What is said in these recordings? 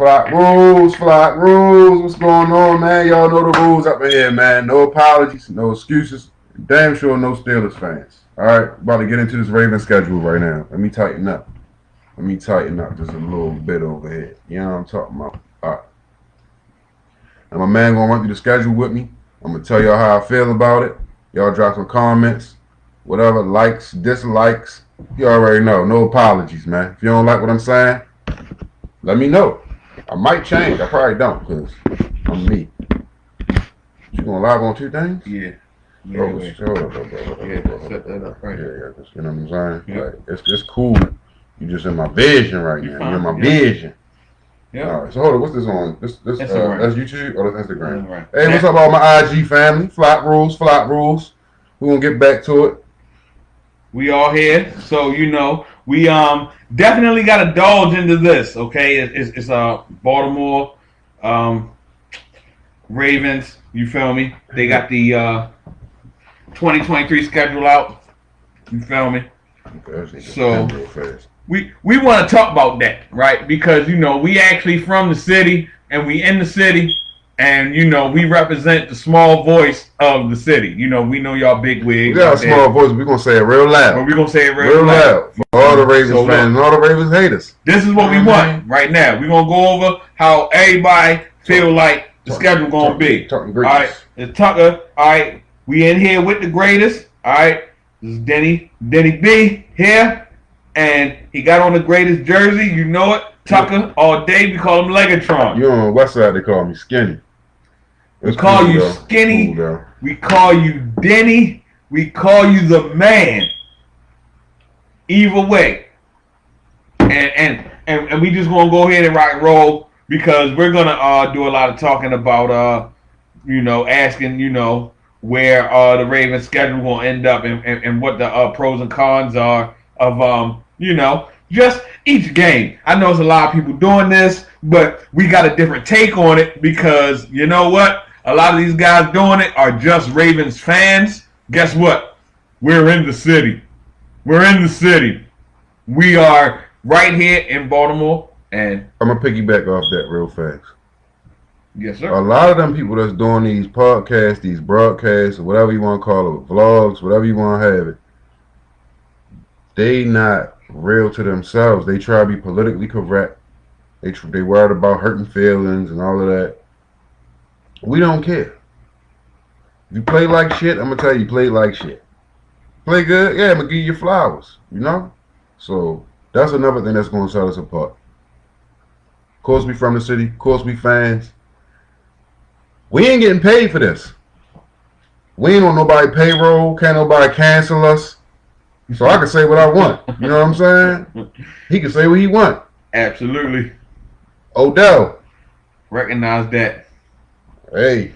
Flock rules. What's going on, man? Y'all know the rules up in here, man. No apologies, no excuses. Damn sure no Steelers fans. All right, about to get into this Ravens schedule right now. Let me tighten up just a little bit over here. You know what I'm talking about? All right. And my man gonna run through the schedule with me. I'm gonna tell y'all how I feel about it. Y'all drop some comments, whatever, likes, dislikes. You already know. No apologies, man. If you don't like what I'm saying, let me know. I might change. I probably don't, because I'm me. You gonna live on 2 things? Yeah. Bro, Yeah, hold up, bro. set that up right. Yeah, you know what I'm saying? Yeah. Like, it's cool. You just in my vision right now. You're in my vision. Yeah. All right, so hold on. What's this on? That's YouTube or that's Instagram? Right. Hey, what's up, all my IG family? Flock rules. We're gonna get back to it. We all here, so we definitely got to indulge into this. Okay, it's Baltimore Ravens. You feel me? They got the 2023 schedule out. You feel me? Okay, so we want to talk about that, right? Because we actually from the city and we in the city. And, we represent the small voice of the city. We know y'all big wigs. We got a small voice. We're going to say it real loud. But we're going to say it real loud. For all the Ravens fans and all the Ravens haters. This is what we want right now. We're going to go over how everybody feel like the schedule going to be. Talking all right. It's Tucker. All right. We in here with the greatest. All right. This is Denny B here. And he got on the greatest jersey. You know it. Tucker all day. We call him Legatron. You on the west side, they call me Skinny. We call you Skinny. We call you Denny. We call you the man. Either way. And we just gonna go ahead and rock and roll because we're gonna do a lot of talking about asking where the Ravens schedule gonna end up and what the pros and cons are of just each game. I know there's a lot of people doing this, but we got a different take on it because you know what? A lot of these guys doing it are just Ravens fans. Guess what? We're in the city. We are right here in Baltimore. And I'm going to piggyback off that real fast. Yes, sir. A lot of them people that's doing these podcasts, these broadcasts, or whatever you want to call it, vlogs, whatever you want to have it, they not real to themselves. They try to be politically correct. They worried about hurting feelings and all of that. We don't care. If you play like shit, I'm going to tell you play like shit. Play good, yeah, I'm going to give you your flowers, So that's another thing that's going to set us apart. Of course we from the city. Of course we fans. We ain't getting paid for this. We ain't on nobody payroll. Can't nobody cancel us. So I can say what I want. You know what I'm saying? He can say what he want. Absolutely. Odell. Recognize that. Hey,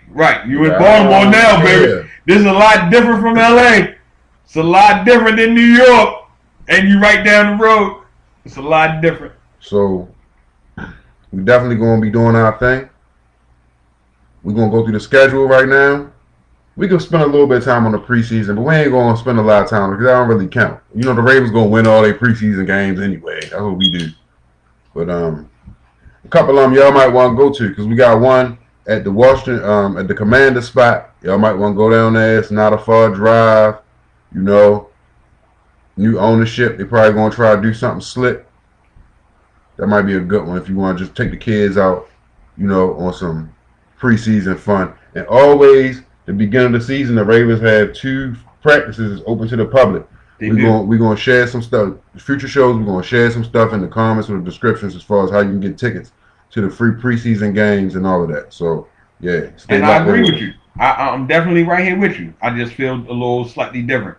right. You in Baltimore now, baby. Yeah. This is a lot different from LA. It's a lot different than New York. And you right down the road. It's a lot different. So we definitely going to be doing our thing. We're going to go through the schedule right now. We can spend a little bit of time on the preseason, but we ain't going to spend a lot of time because that don't really count. The Ravens going to win all their preseason games anyway. That's what we do. But a couple of them y'all might want to go to because we got one at the Washington, at the Commander spot. Y'all might want to go down there. It's not a far drive. New ownership. They probably going to try to do something slick. That might be a good one if you want to just take the kids out, on some preseason fun. And always, the beginning of the season, the Ravens have 2 practices open to the public. We're going to share some stuff. Future shows, we're going to share some stuff in the comments or the descriptions as far as how you can get tickets to the free preseason games and all of that. So, yeah. And I agree with you. I'm definitely right here with you. I just feel a little slightly different.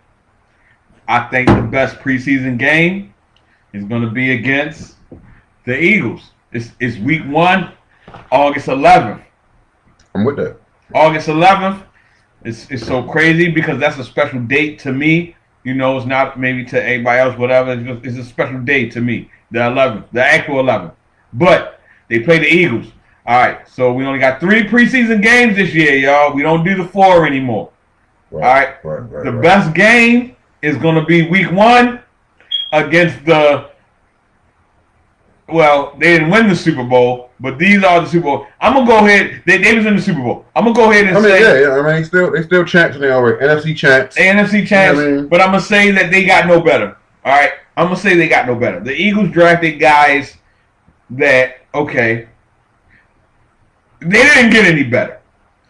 I think the best preseason game is going to be against the Eagles. It's week 1, August 11th. I'm with that. August 11th. It's so crazy because that's a special date to me. It's not maybe to anybody else, whatever. It's a special day to me, the 11th, the actual 11th. But they play the Eagles. All right, so we only got 3 preseason games this year, y'all. We don't do the 4 anymore. Right, all right? The best game is going to be week 1 against the Well, they didn't win the Super Bowl, but these are the Super Bowl. I'm gonna go ahead. They was in the Super Bowl. I'm gonna go ahead and say. Yeah. I mean, they still champs in the already. NFC champs. NFC champs. You know what I mean? But I'm gonna say that they got no better. All right. I'm gonna say they got no better. The Eagles drafted guys that they didn't get any better.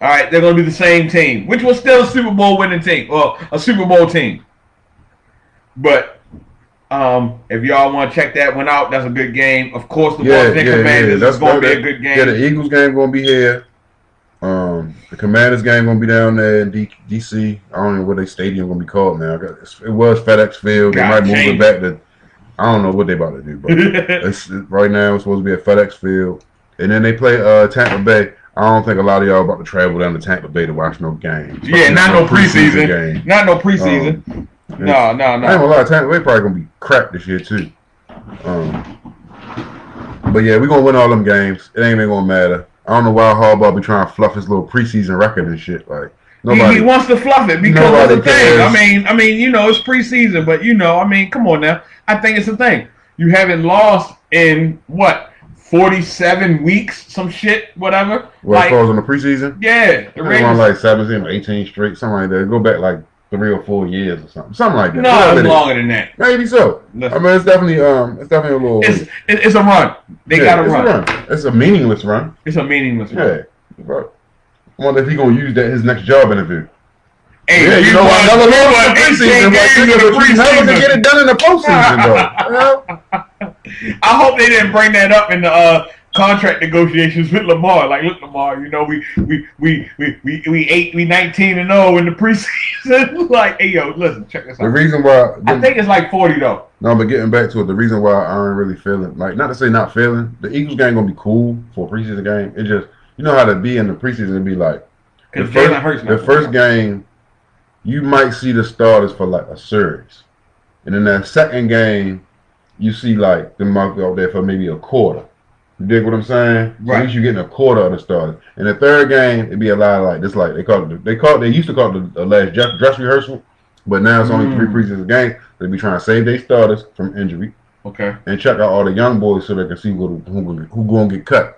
All right. They're gonna be the same team, which was still a Super Bowl winning team, well, a Super Bowl team. But if y'all want to check that one out, that's a good game. Of course, the Washington Commanders is going to be a good game. Yeah, the Eagles game going to be here. The Commanders game going to be down there in D.C. I don't know what their stadium going to be called now. It was FedEx Field. They might move it back to. I don't know what they about to do, but right now it's supposed to be at FedEx Field, and then they play Tampa Bay. I don't think a lot of y'all about to travel down to Tampa Bay to watch no games. Yeah, not no preseason game. Not no preseason. No. I ain't gonna lie, Tampa Bay probably gonna be crap this year too. But yeah, we gonna win all them games. It ain't even gonna matter. I don't know why Harbaugh be trying to fluff his little preseason record and shit. Like he wants to fluff it because of the thing. I mean, it's preseason, but come on now. I think it's a thing. You haven't lost in what 47 weeks, some shit, whatever. What falls on the preseason? Yeah, the Ravens like 17 or 18 straight, something like that. Go back like 3 or 4 years or something like that. No, it's longer than that. Maybe so. Listen. I mean, it's definitely a little. It's a run. They got to run. It's a meaningless run. It's a meaningless run. Yeah. I wonder if he's gonna use that his next job interview. Hey, yeah, you know what? Another long preseason, but you never can get it done in the postseason, though. I hope they didn't bring that up in the contract negotiations with Lamar. Like, look, Lamar, we 19-0 in the preseason. Like, hey, yo, listen, check this out. The reason why I think it's like 40 though. No, but getting back to it, the reason why I ain't really feeling like, not to say not feeling, the Eagles game gonna be cool for a preseason game. It just, you know how to be in the preseason and be like the first game. You might see the starters for like a series, and in that second game, you see like them out there for maybe a quarter. You dig what I'm saying? Right. So at least you're getting a quarter of the starters. In the third game, it'd be a lot of like this. Like they used to call it the last dress rehearsal, but now it's only 3 preseason games. They be trying to save their starters from injury. Okay. And check out all the young boys so they can see who gonna get cut.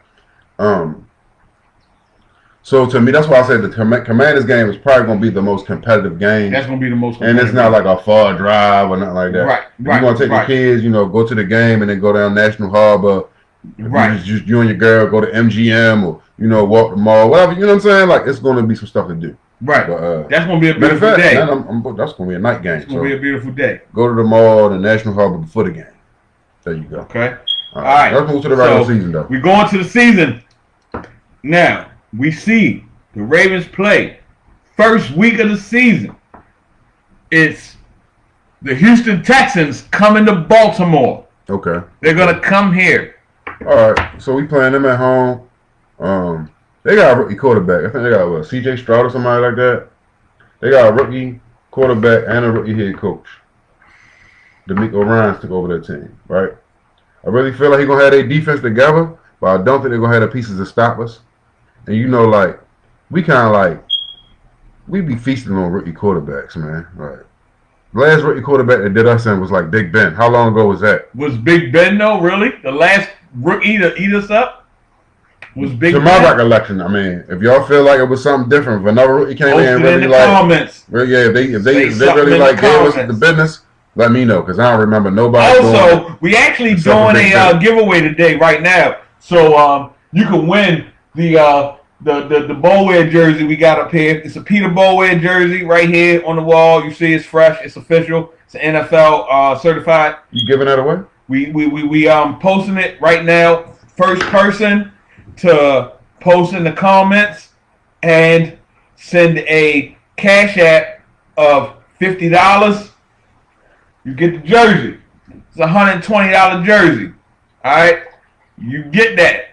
So to me, that's why I said the Commanders game is probably going to be the most competitive game. That's going to be the most competitive. And it's not like a far drive or nothing like that. Right. You're going to take the kids, go to the game and then go down National Harbor. Right. Just you and your girl go to MGM or, walk the mall, whatever. You know what I'm saying? Like, it's going to be some stuff to do. Right. But, that's going to be a beautiful day. That's going to be a night game. It's going to be a beautiful day. Go to the mall, the National Harbor before the game. There you go. Okay. All right. Let's move to the regular season, though. We're going to the season. Now, we see the Ravens play first week of the season. It's the Houston Texans coming to Baltimore. Okay. They're going to come here. All right. So we playing them at home. They got a rookie quarterback. I think they got C.J. Stroud or somebody like that. They got a rookie quarterback and a rookie head coach. DeMeco Ryans took over their team, right? I really feel like he's going to have their defense together, but I don't think they're going to have the pieces to stop us. And we kind of we be feasting on rookie quarterbacks, man. Right. The last rookie quarterback that did us in was like Big Ben. How long ago was that? Was Big Ben though, really? The last rookie to eat us up was Big Ben? To my recollection, I mean, if y'all feel like it was something different, if another rookie came in and really comments. If they really gave us the business, let me know, because I don't remember nobody. Also, we actually doing a giveaway today, right now. So you can win the Bowear jersey we got up here. It's a Peter Bowear jersey right here on the wall. You see it's fresh. It's official. It's NFL certified. You giving that away? We posting it right now. First person to post in the comments and send a cash app of $50. You get the jersey. It's a $120 jersey. All right, you get that.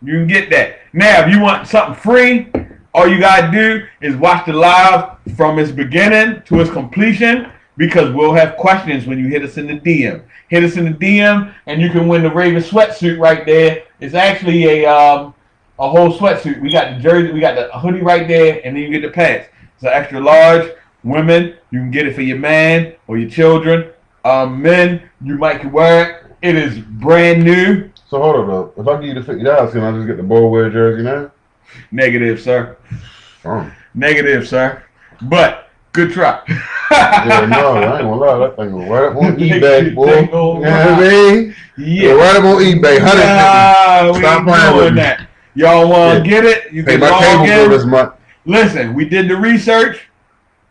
You can get that. Now, if you want something free, all you got to do is watch the live from its beginning to its completion, because we'll have questions when you hit us in the DM. Hit us in the DM, and you can win the Raven sweatsuit right there. It's actually a whole sweatsuit. We got the jersey, we got the hoodie right there, and then you get the pants. It's an extra large. Women, you can get it for your man or your children. Men, you might can wear it. It is brand new. So hold up though. If I give you the $50, can I just get the BMORE jersey now? Negative, sir. Oh. Negative, sir. But good try. Yeah, no, I ain't gonna lie. That thing go right up on eBay, boy. You know what I mean? Yeah. Go right up on eBay. $150. Stop playing with me. That. Y'all want to get it? You pay can my log cable bill in. this month. Listen, we did the research.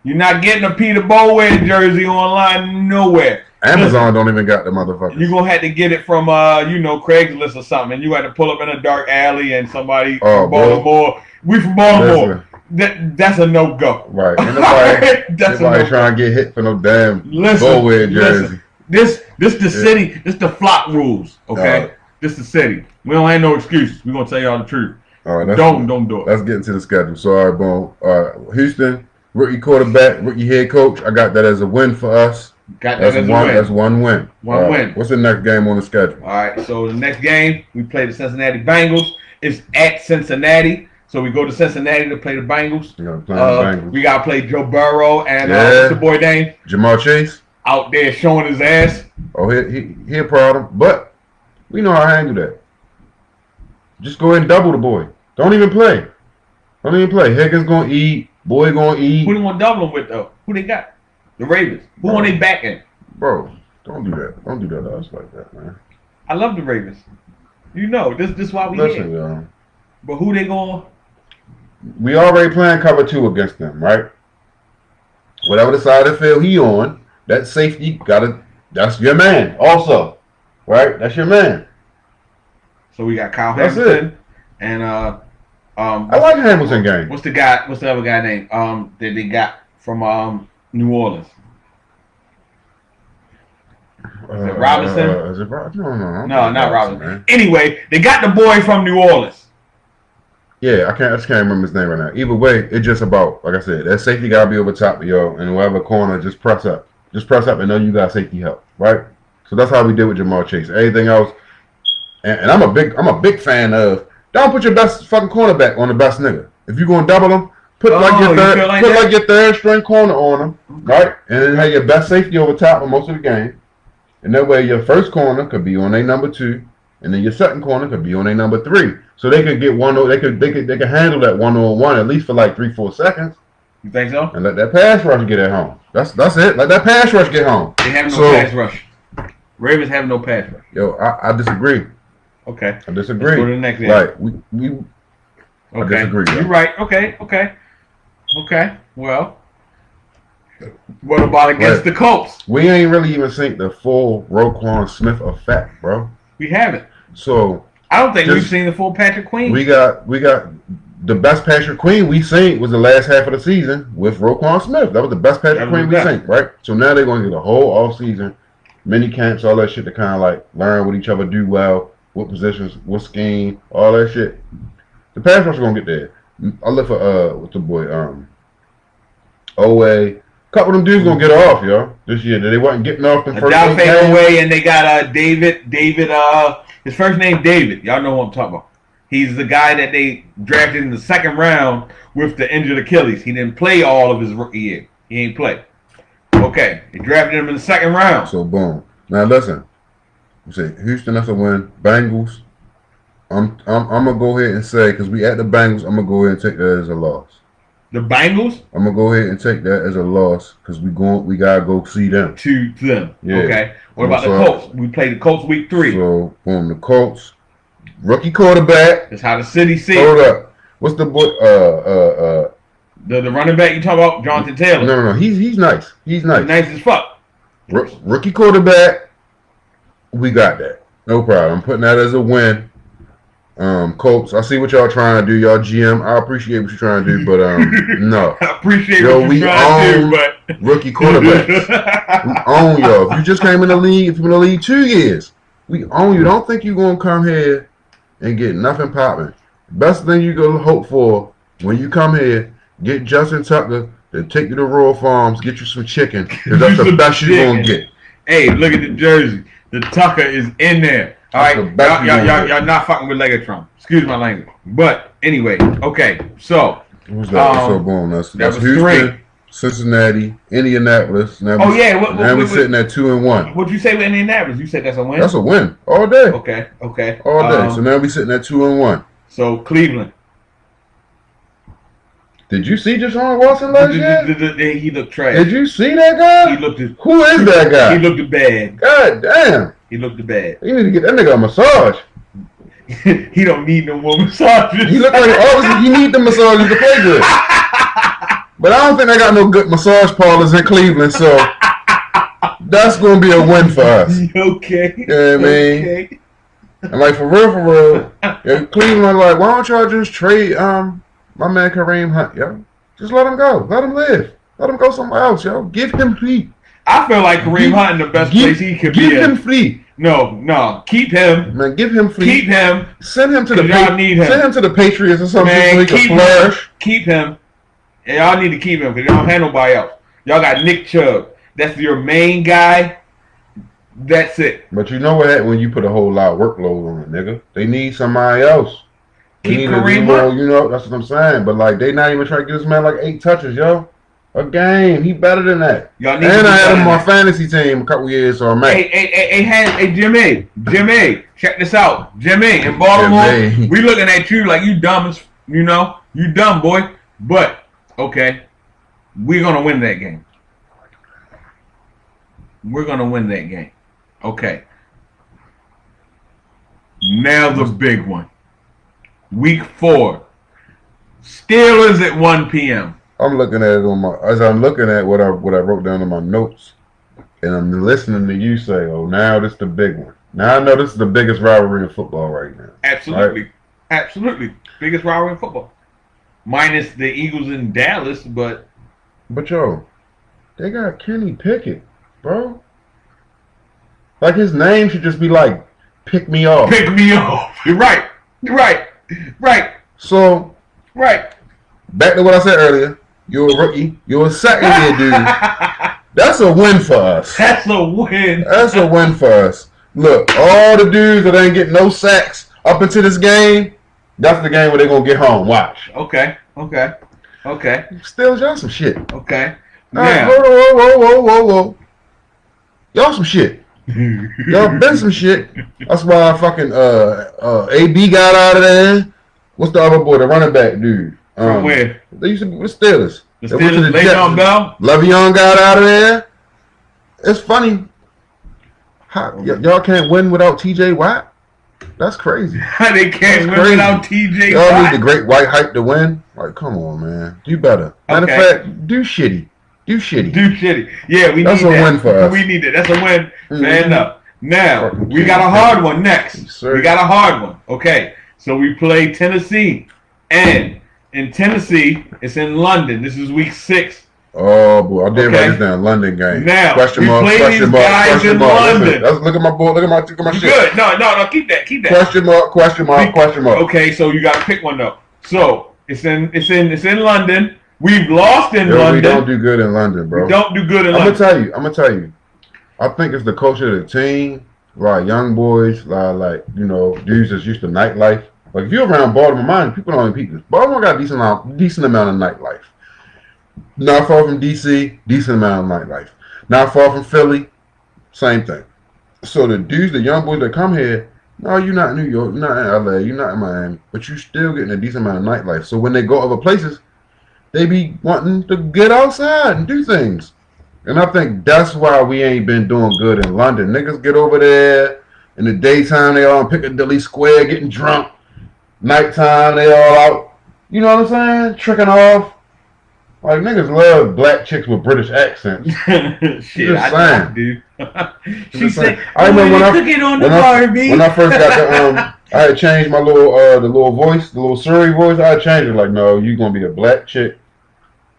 You're not getting a Peter BMORE jersey online nowhere. Amazon don't even got the motherfuckers. You're going to have to get it from, Craigslist or something. And you had to pull up in a dark alley and somebody from Baltimore. We from Baltimore. That's a no-go. Right. Ain't nobody trying to get hit for no damn BMORE jersey. This the city. This the flock rules, okay? This the city. We don't have no excuses. We're going to tell y'all the truth. All right, don't do it. Let's get into the schedule. So, all right, boom. Houston, rookie quarterback, rookie head coach. I got that as a win for us. Got that as a win. That's one win. One win. What's the next game on the schedule? All right, so the next game, we play the Cincinnati Bengals. It's at Cincinnati. So we go to Cincinnati to play the Bengals. We got to play Joe Burrow and what's the boy name? Jamar Chase. Out there showing his ass. Oh, he a problem. But we know how to handle that. Just go ahead and double the boy. Don't even play. Higgins going to eat. Boy going to eat. Who they want to double him with, though? Who they got? The Ravens. Who are they backing? Bro, don't do that. Don't do that to us like that, man. I love the Ravens. You know, this is why we Listen, here. y'all. But who they going? We already playing cover 2 against them, right? Whatever side of the field he on, that safety that's your man also. Right? That's your man. So we got Kyle That's Hamilton it. and I like Hamilton game. What's the other guy name? That they got from New Orleans. Is it Robinson? Is it Robinson? No, not Robinson. Man. Anyway, they got the boy from New Orleans. Yeah, I just can't remember his name right now. Either way, it's just about, like I said, that safety gotta be over top of y'all, and whoever corner, just press up. Just press up and know you got safety help, right? So that's how we did with Jamar Chase. Everything else, and I'm a big fan of, don't put your best fucking cornerback on the best nigga. If you're gonna double them, put your third string corner on them, right? And then have your best safety over top for most of the game. And that way your first corner could be on a number 2, and then your second corner could be on a number 3. So they could get they could handle that 1-on-1 at least for like 3-4 seconds. You think so? And let that pass rush get at home. That's it. Let that pass rush get home. They have no pass rush. Ravens have no pass rush. Yo, I disagree. Okay. I disagree. Let's go to the next game. Right. I Okay. disagree. You're right. Okay. Well, what about against the Colts? We ain't really even seen the full Roquan Smith effect, bro. We haven't. So I don't think we've seen the full Patrick Queen. We got the best Patrick Queen we seen was the last half of the season with Roquan Smith. That was the best Patrick Queen we seen, right? So now they're going to get a whole off season, mini camps, all that shit to kind of like learn what each other do well, what positions, what scheme, all that shit. The pass rush is going to get there. I look for what's the boy Owe. Couple of them dudes gonna get off, yo, this year. They wasn't getting off the first Owe, and they got David. His first name David. Y'all know what I'm talking about. He's the guy that they drafted in the second round with the injured Achilles. He didn't play all of his rookie year. He ain't play. Okay, they drafted him in the second round. So boom. Now listen, you say Houston, that's a win. Bengals. I'm gonna go ahead and say, because we at the Bengals, I'm gonna go ahead and take that as a loss. The Bengals? I'm gonna go ahead and take that as a loss because we gotta go see them. To them. Yeah. Okay. What about the Colts? We played the Colts week 3. So boom, the Colts, rookie quarterback. That's how the city sees. Hold up. What's the boy? The running back you talking about, Jonathan Taylor? No. He's nice. He's nice. He's nice as fuck. Rookie quarterback. We got that. No problem. I'm putting that as a win. Colts, I see what y'all trying to do, y'all GM. I appreciate what you're trying to do, but no. I appreciate what you're trying to do, but rookie quarterbacks. We own y'all. If you just came in the league, if you've been in the league 2 years, we own you. Don't think you're gonna come here and get nothing popping. Best thing you gonna hope for when you come here, get Justin Tucker to take you to Rural Farms, get you some chicken, because that's the best you're gonna get. Hey, look at the jersey. The Tucker is in there. All right, y'all not fucking with Legatron. Excuse my language. But anyway, okay. So who's that? So boom. That's was Houston, 3. Cincinnati, Indianapolis. Now Oh yeah. Now we're sitting at 2-1. What'd you say with Indianapolis? You said that's a win. That's a win all day. Okay. All day. So now we're sitting at 2-1. So Cleveland. Did you see Deshaun Watson last year? He looked trash. Did you see that guy? Who is that guy? He looked bad. God damn. He looked bad. You need to get that nigga a massage. He don't need no more massages. He look like obviously he need the massages to play good. But I don't think they got no good massage parlors in Cleveland, so that's gonna be a win for us. Okay. You know what I mean? Okay. And like for real, yeah, Cleveland like, why don't y'all just trade my man Kareem Hunt, yo? Just let him go. Let him live. Let him go somewhere else, yo. Give him free. I feel like Kareem Hunt in the best place he could be. Give him free. No. Keep him. Man, give him free. Keep him. Send him to the y'all need him. Send him to the Patriots or something so he can flourish. Keep him. And y'all need to keep him because y'all don't have nobody else. Y'all got Nick Chubb. That's your main guy. That's it. But you know what happens when you put a whole lot of workload on a nigga? They need somebody else. Keep Kareem Hunt. You know, that's what I'm saying. But like, they not even trying to give this man like 8 touches, yo. A game. He better than that. Y'all need and I had him on my fantasy team a couple years, so I'm at. Hey, Jimmy, check this out. Jimmy, in Baltimore, we looking at you like you dumb as, you dumb, boy. But, okay, we're going to win that game. We're going to win that game. Okay. Now the big one. Week 4. Steelers at 1 p.m. I'm looking at it as I'm looking at what I wrote down in my notes, and I'm listening to you say, "Oh, now this is the big one." Now I know this is the biggest rivalry in football right now. Absolutely, right? Absolutely, biggest rivalry in football, minus the Eagles in Dallas. But yo, they got Kenny Pickett, bro. Like his name should just be like, "Pick me off." Pick me off. You're right. So, back to what I said earlier. You're a rookie. You're a second-year dude. That's a win for us. That's a win. That's a win for us. Look, all the dudes that ain't getting no sacks up into this game, that's the game where they're going to get home. Watch. Okay. Still, y'all some shit. Okay. All right, whoa. Y'all some shit. Y'all been some shit. That's why fucking AB got out of there. What's the other boy, the running back dude? From where? They used to be with Steelers. The Steelers, Le'Veon Bell? Le'Veon got out of there. It's funny. Y'all can't win without TJ Watt? That's crazy. They can't win without TJ Watt? Y'all need need the great white hype to win? Like, come on, man. Do better. Matter of fact, do shitty. Yeah, we need that. That's a win for us. We need that. That's a win. Fair enough. Now, we got a hard one next. We got a hard one. Okay. So we play Tennessee. And in Tennessee, it's in London. This is week 6. Oh, boy. I did write this down. London game. Now, question mark. Listen, London. Look at my board. Look at my shit. Good. No. Keep that. Question mark. Okay, so you got to pick one, though. So, it's in London. We've lost in London. We don't do good in London, bro. We don't do good in London. London. I'm going to tell you. I think it's the culture of the team. Like, young boys, like dudes that's used to nightlife. Like, if you're around Baltimore, mind people don't even peep this. Baltimore got a decent amount of nightlife. Not far from D.C., decent amount of nightlife. Not far from Philly, same thing. So the dudes, the young boys that come here, no, you're not in New York, you're not in L.A., you're not in Miami, but you're still getting a decent amount of nightlife. So when they go other places, they be wanting to get outside and do things. And I think that's why we ain't been doing good in London. Niggas get over there in the daytime, they all on Piccadilly Square getting drunk. Nighttime, they all out. You know what I'm saying? Tricking off. Like, niggas love black chicks with British accents. Shit, I do. She said, I remember when I first got the I had changed my little the little voice, the little Surrey voice. I had changed it like, no, you gonna be a black chick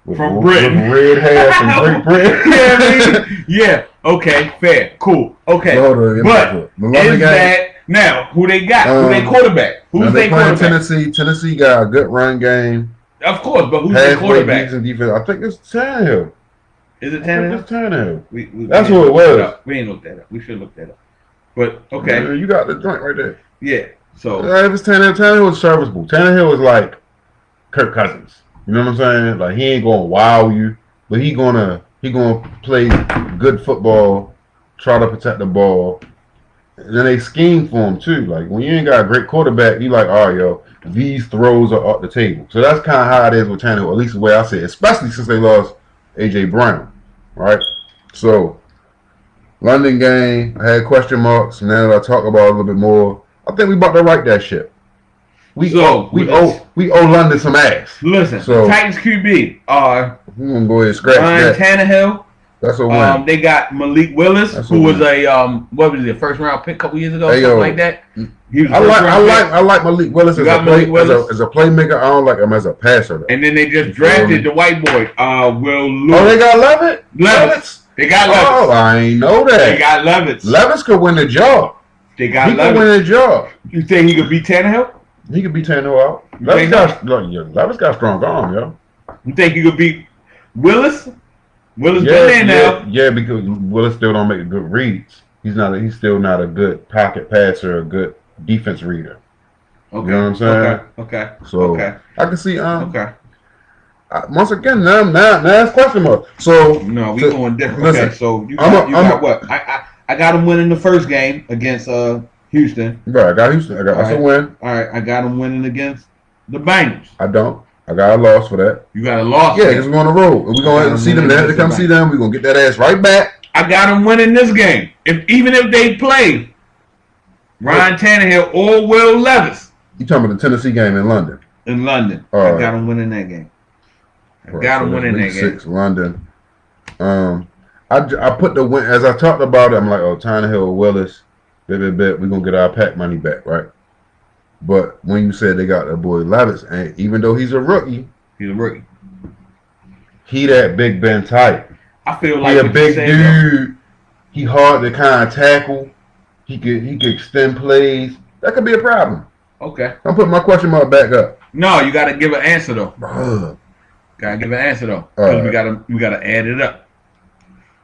from Britain, with red hair from Great Britain. Yeah. Okay. Fair. Cool. Okay. But is that now who they got? Who they quarterback? Who's they quarterback? Tennessee got a good run game. Of course, but who's their quarterback? Defense. I think it's Tannehill. Is it Tannehill? It's Tannehill. That's who it was. We ain't looked that up. We should look that up. But okay, man, you got the joint right there. Yeah. So if it's Tannehill was serviceable. Tannehill was like Kirk Cousins. You know what I'm saying? Like, he ain't gonna wow you. but he gonna play good football, try to protect the ball. And then they scheme for him too. Like when you ain't got a great quarterback, you like, all right, yo, these throws are off the table. So that's kind of how it is with Tannehill, at least the way I say it, especially since they lost AJ Brown, right? So London game, I had question marks. Now that I talk about it a little bit more, I think we about to right that shit. We owe London some ass. Listen, so Titans QB are we're gonna go ahead and scratch Ryan Tannehill. That's a win. They got Malik Willis, who was a first round pick a couple years ago, something like that. I like Malik Willis as a playmaker. I don't like him as a passer though. And then they just drafted the white boy, Will Lewis. Oh, they got Levitt? They got Levitt. Oh, I ain't know that. They got Levitt. Levitt could win the job. They got Levitt. He could win the job. You think he could beat Tannehill? He could beat Tannehill out. Levitt's got strong arm, yo. You think he could beat Willis? Willis been there now. Yeah, because Willis still don't make good reads. He's still not a good pocket passer, a good defense reader. Okay. You know what I'm saying? Okay. So I can see once again now it's question mark. So no, we going different. Listen, okay, so you got what? I got him winning the first game against Houston. Right, I got Houston. That's a win. All right, I got him winning against the Bengals. I don't. I got a loss for that. You got a loss? Yeah, because we're on the road. We're going to see them. They have to come see them. We're going to get that ass right back. I got them winning this game. Even if they play Ryan Tannehill or Will Levis. You talking about the Tennessee game in London? In London. I got them winning that game. I got them winning that game. 6, London. I put the win, as I talked about it, I'm like, oh, Tannehill or Willis, we're going to get our pack money back, right? But when you said they got that boy Levis, and even though he's a rookie, he that Big Ben type. I feel like he a big dude. He hard to kind of tackle. He could extend plays. That could be a problem. Okay. I'm putting my question mark back up. No, you got to give an answer though. Gotta give an answer though, because we gotta add it up.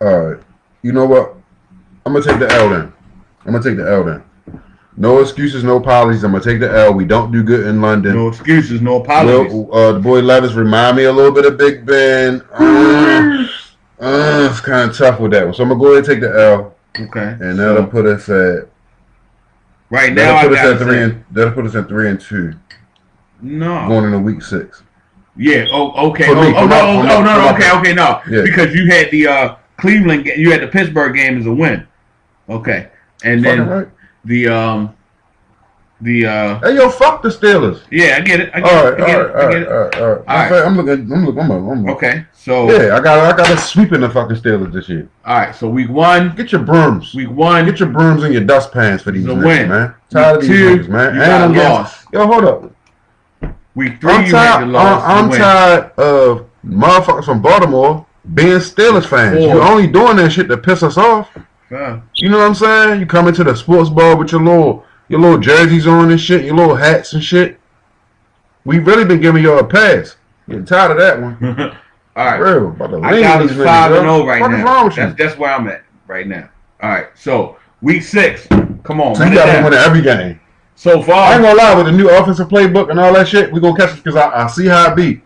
All right. You know what? I'm gonna take the L then. No excuses, no apologies. I'm gonna take the L. We don't do good in London. No excuses, no apologies. The boy Levis remind me a little bit of Big Ben. It's kind of tough with that one. So I'm gonna go ahead and take the L. Okay. And that'll put us at. Right now, that'll put us at 3-2. No. Going into week 6. Yeah. Oh, okay. No. Okay. No, yeah. Because you had the Cleveland, you had the Pittsburgh game as a win. Okay, and then right. Hey, yo, fuck the Steelers. Yeah, I get it. I get it. All right. I'm looking. Okay, so yeah, I got us sweeping the fucking Steelers this year. All right, so week 1, get your brooms. Week 1, get your brooms and your dustpans for these niggas, man. Tired of these niggas, man. You got lost. Yo, hold up. Week 3, I'm tired of motherfuckers from Baltimore being Steelers fans. You're only doing that shit to piss us off. You know what I'm saying? You come into the sports bar with your little jerseys on and shit, your little hats and shit. We really been giving y'all a pass. Getting tired of that one. All right. Real, I got us 5-0 right now. That's where I'm at right now. All right. So week 6. Come on. So you got to win every game. So far, I ain't gonna lie, with the new offensive playbook and all that shit, we gonna catch it because I see how it be.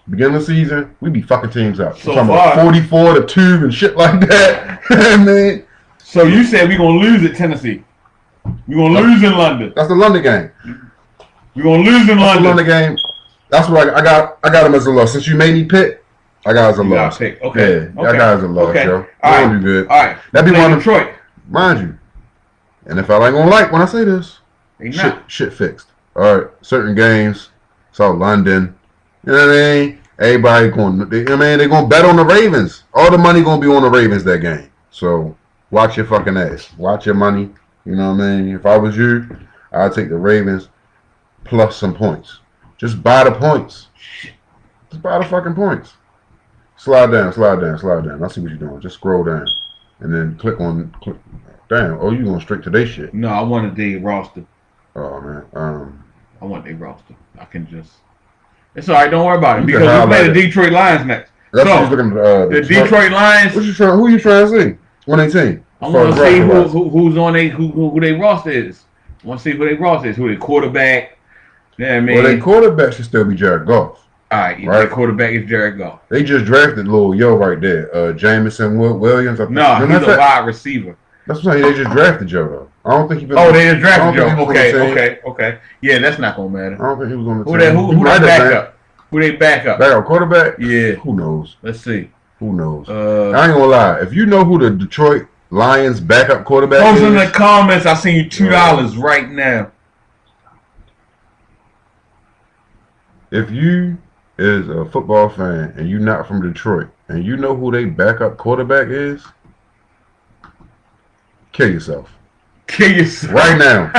Beginning of the season, we be fucking teams out. So far, 44-2 and shit like that. Man. So you said we gonna lose at Tennessee. We gonna lose in London. That's the London game. We gonna lose in London. The London game. That's what I got. I got him as a loss. Since you made me pick, I got as a loss. Okay. Yeah, I got as a loss, yo. All right. Do good. All right. That be one of Detroit, mind you. And if I ain't gonna like when I say this. Shit fixed. All right, certain games. So London, you know what I mean? Everybody going. They're gonna bet on the Ravens. All the money gonna be on the Ravens that game. So watch your fucking ass. Watch your money. You know what I mean? If I was you, I'd take the Ravens plus some points. Just buy the points. Just buy the fucking points. Slide down. I see what you're doing. Just scroll down, and then click. Damn. Oh, you going straight to their shit? No, I wanted their roster. Oh man, I want their roster. I can just. It's all right. Don't worry about it because we play the Detroit Lions next. That's what looking at. The Detroit Lions. Who you trying to see? 118. I want to see who's on who their roster is. I want to see who their roster is. Who their quarterback. Yeah, I mean. Well, their quarterback should still be Jared Goff. All right, right. Quarterback is Jared Goff. They just drafted little yo right there, Jamison Williams. No, he's a wide receiver. That's what I'm saying. They just drafted Joe though. I don't think he been. Oh, they just drafted Joe. Okay. Yeah, that's not gonna matter. I don't think he was on the team. Who they back up? Who they back up? Back up quarterback? Yeah. Who knows? Let's see. Who knows? I ain't gonna lie. If you know who the Detroit Lions backup quarterback is, post in the comments. I'll send you $2 right now. If you is a football fan and you not from Detroit and you know who they backup quarterback is, kill yourself. Kill yourself right now.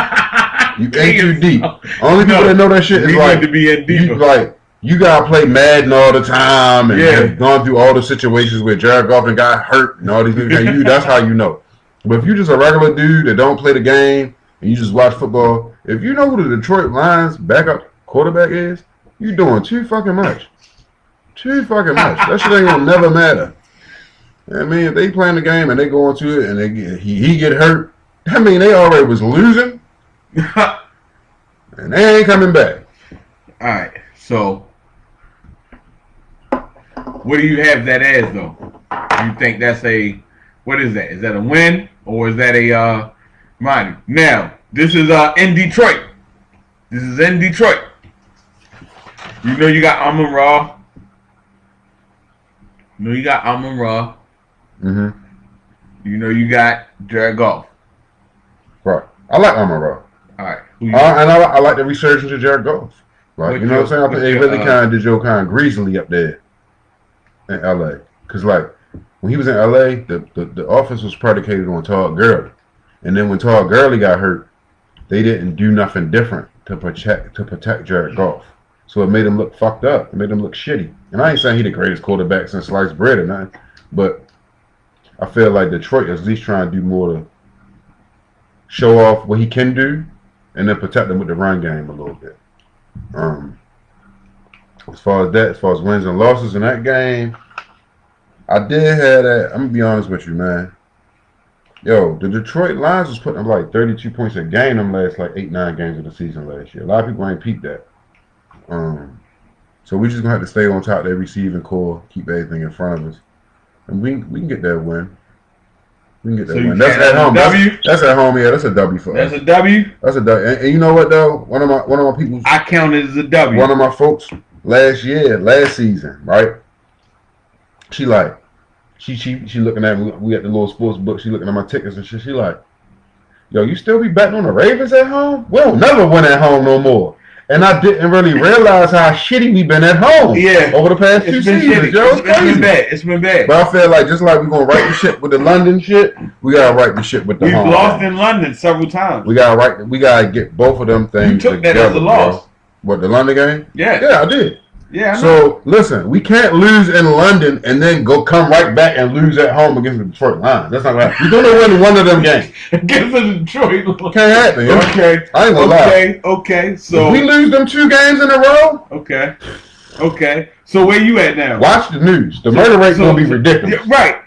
You ain't too deep. Only people that know that shit is like to be in deeper. You gotta play Madden all the time and have gone through all the situations where Jared Goff and got hurt and all these things. That's how you know. But if you're just a regular dude that don't play the game and you just watch football, if you know who the Detroit Lions backup quarterback is, you doing too fucking much. Too fucking much. That shit ain't gonna never matter. I mean, if they playing the game and they go into it and he get hurt, I mean they already was losing, and they ain't coming back. All right, so what do you have that as though? You think that's what is that? Is that a win or is that a minus? Now this is in Detroit. This is in Detroit. You know you got Amon-Ra. Mm-hmm. You know you got Jared Goff. Right. I like Amon-Ra. All right. And I like the resurgence of Jared Goff. Like, you know what I'm saying? I think they really kind of did your kind of greasily up there in L.A. Because, like, when he was in L.A., the offense was predicated on Todd Gurley. And then when Todd Gurley got hurt, they didn't do nothing different to protect Jared Goff. So it made him look fucked up. It made him look shitty. And I ain't saying he the greatest quarterback since sliced bread or nothing. But I feel like Detroit is at least trying to do more to show off what he can do and then protect him with the run game a little bit. As far as wins and losses in that game, I did have that. I'm going to be honest with you, man. Yo, the Detroit Lions was putting up like 32 points a game them last like 8-9 games of the season last year. A lot of people ain't peeped that. So we just gonna have to stay on top of their receiving core, keep everything in front of us, and we can get that win. We can get that win. That's at home. That's at home. Yeah, that's a W for us. That's a W. That's a W. And you know what though? One of my people. I counted as a W. One of my folks last season, right? She looking at me. We at the little sports book. She looking at my tickets and shit. She like, yo, you still be betting on the Ravens at home? We'll never win at home no more. And I didn't really realize how shitty we've been at home over the past 2 seasons. Yo, it's been bad. But I feel like just like we're going to write the shit with the London shit, we got to write the shit with the home. We've lost in London several times. We got to get both of them things together. You took that as a loss. Bro. What, the London game? Yeah. Yeah, I did. Yeah. So, listen, we can't lose in London and then come right back and lose at home against the Detroit Lions. That's not right. You're going to win one of them games. Against the Detroit Lions. Can't happen, yo. Okay. I ain't going to lie. Okay. So if we lose them 2 games in a row. Okay. So where you at now? Watch the news. The murder rate's going to be ridiculous. Right.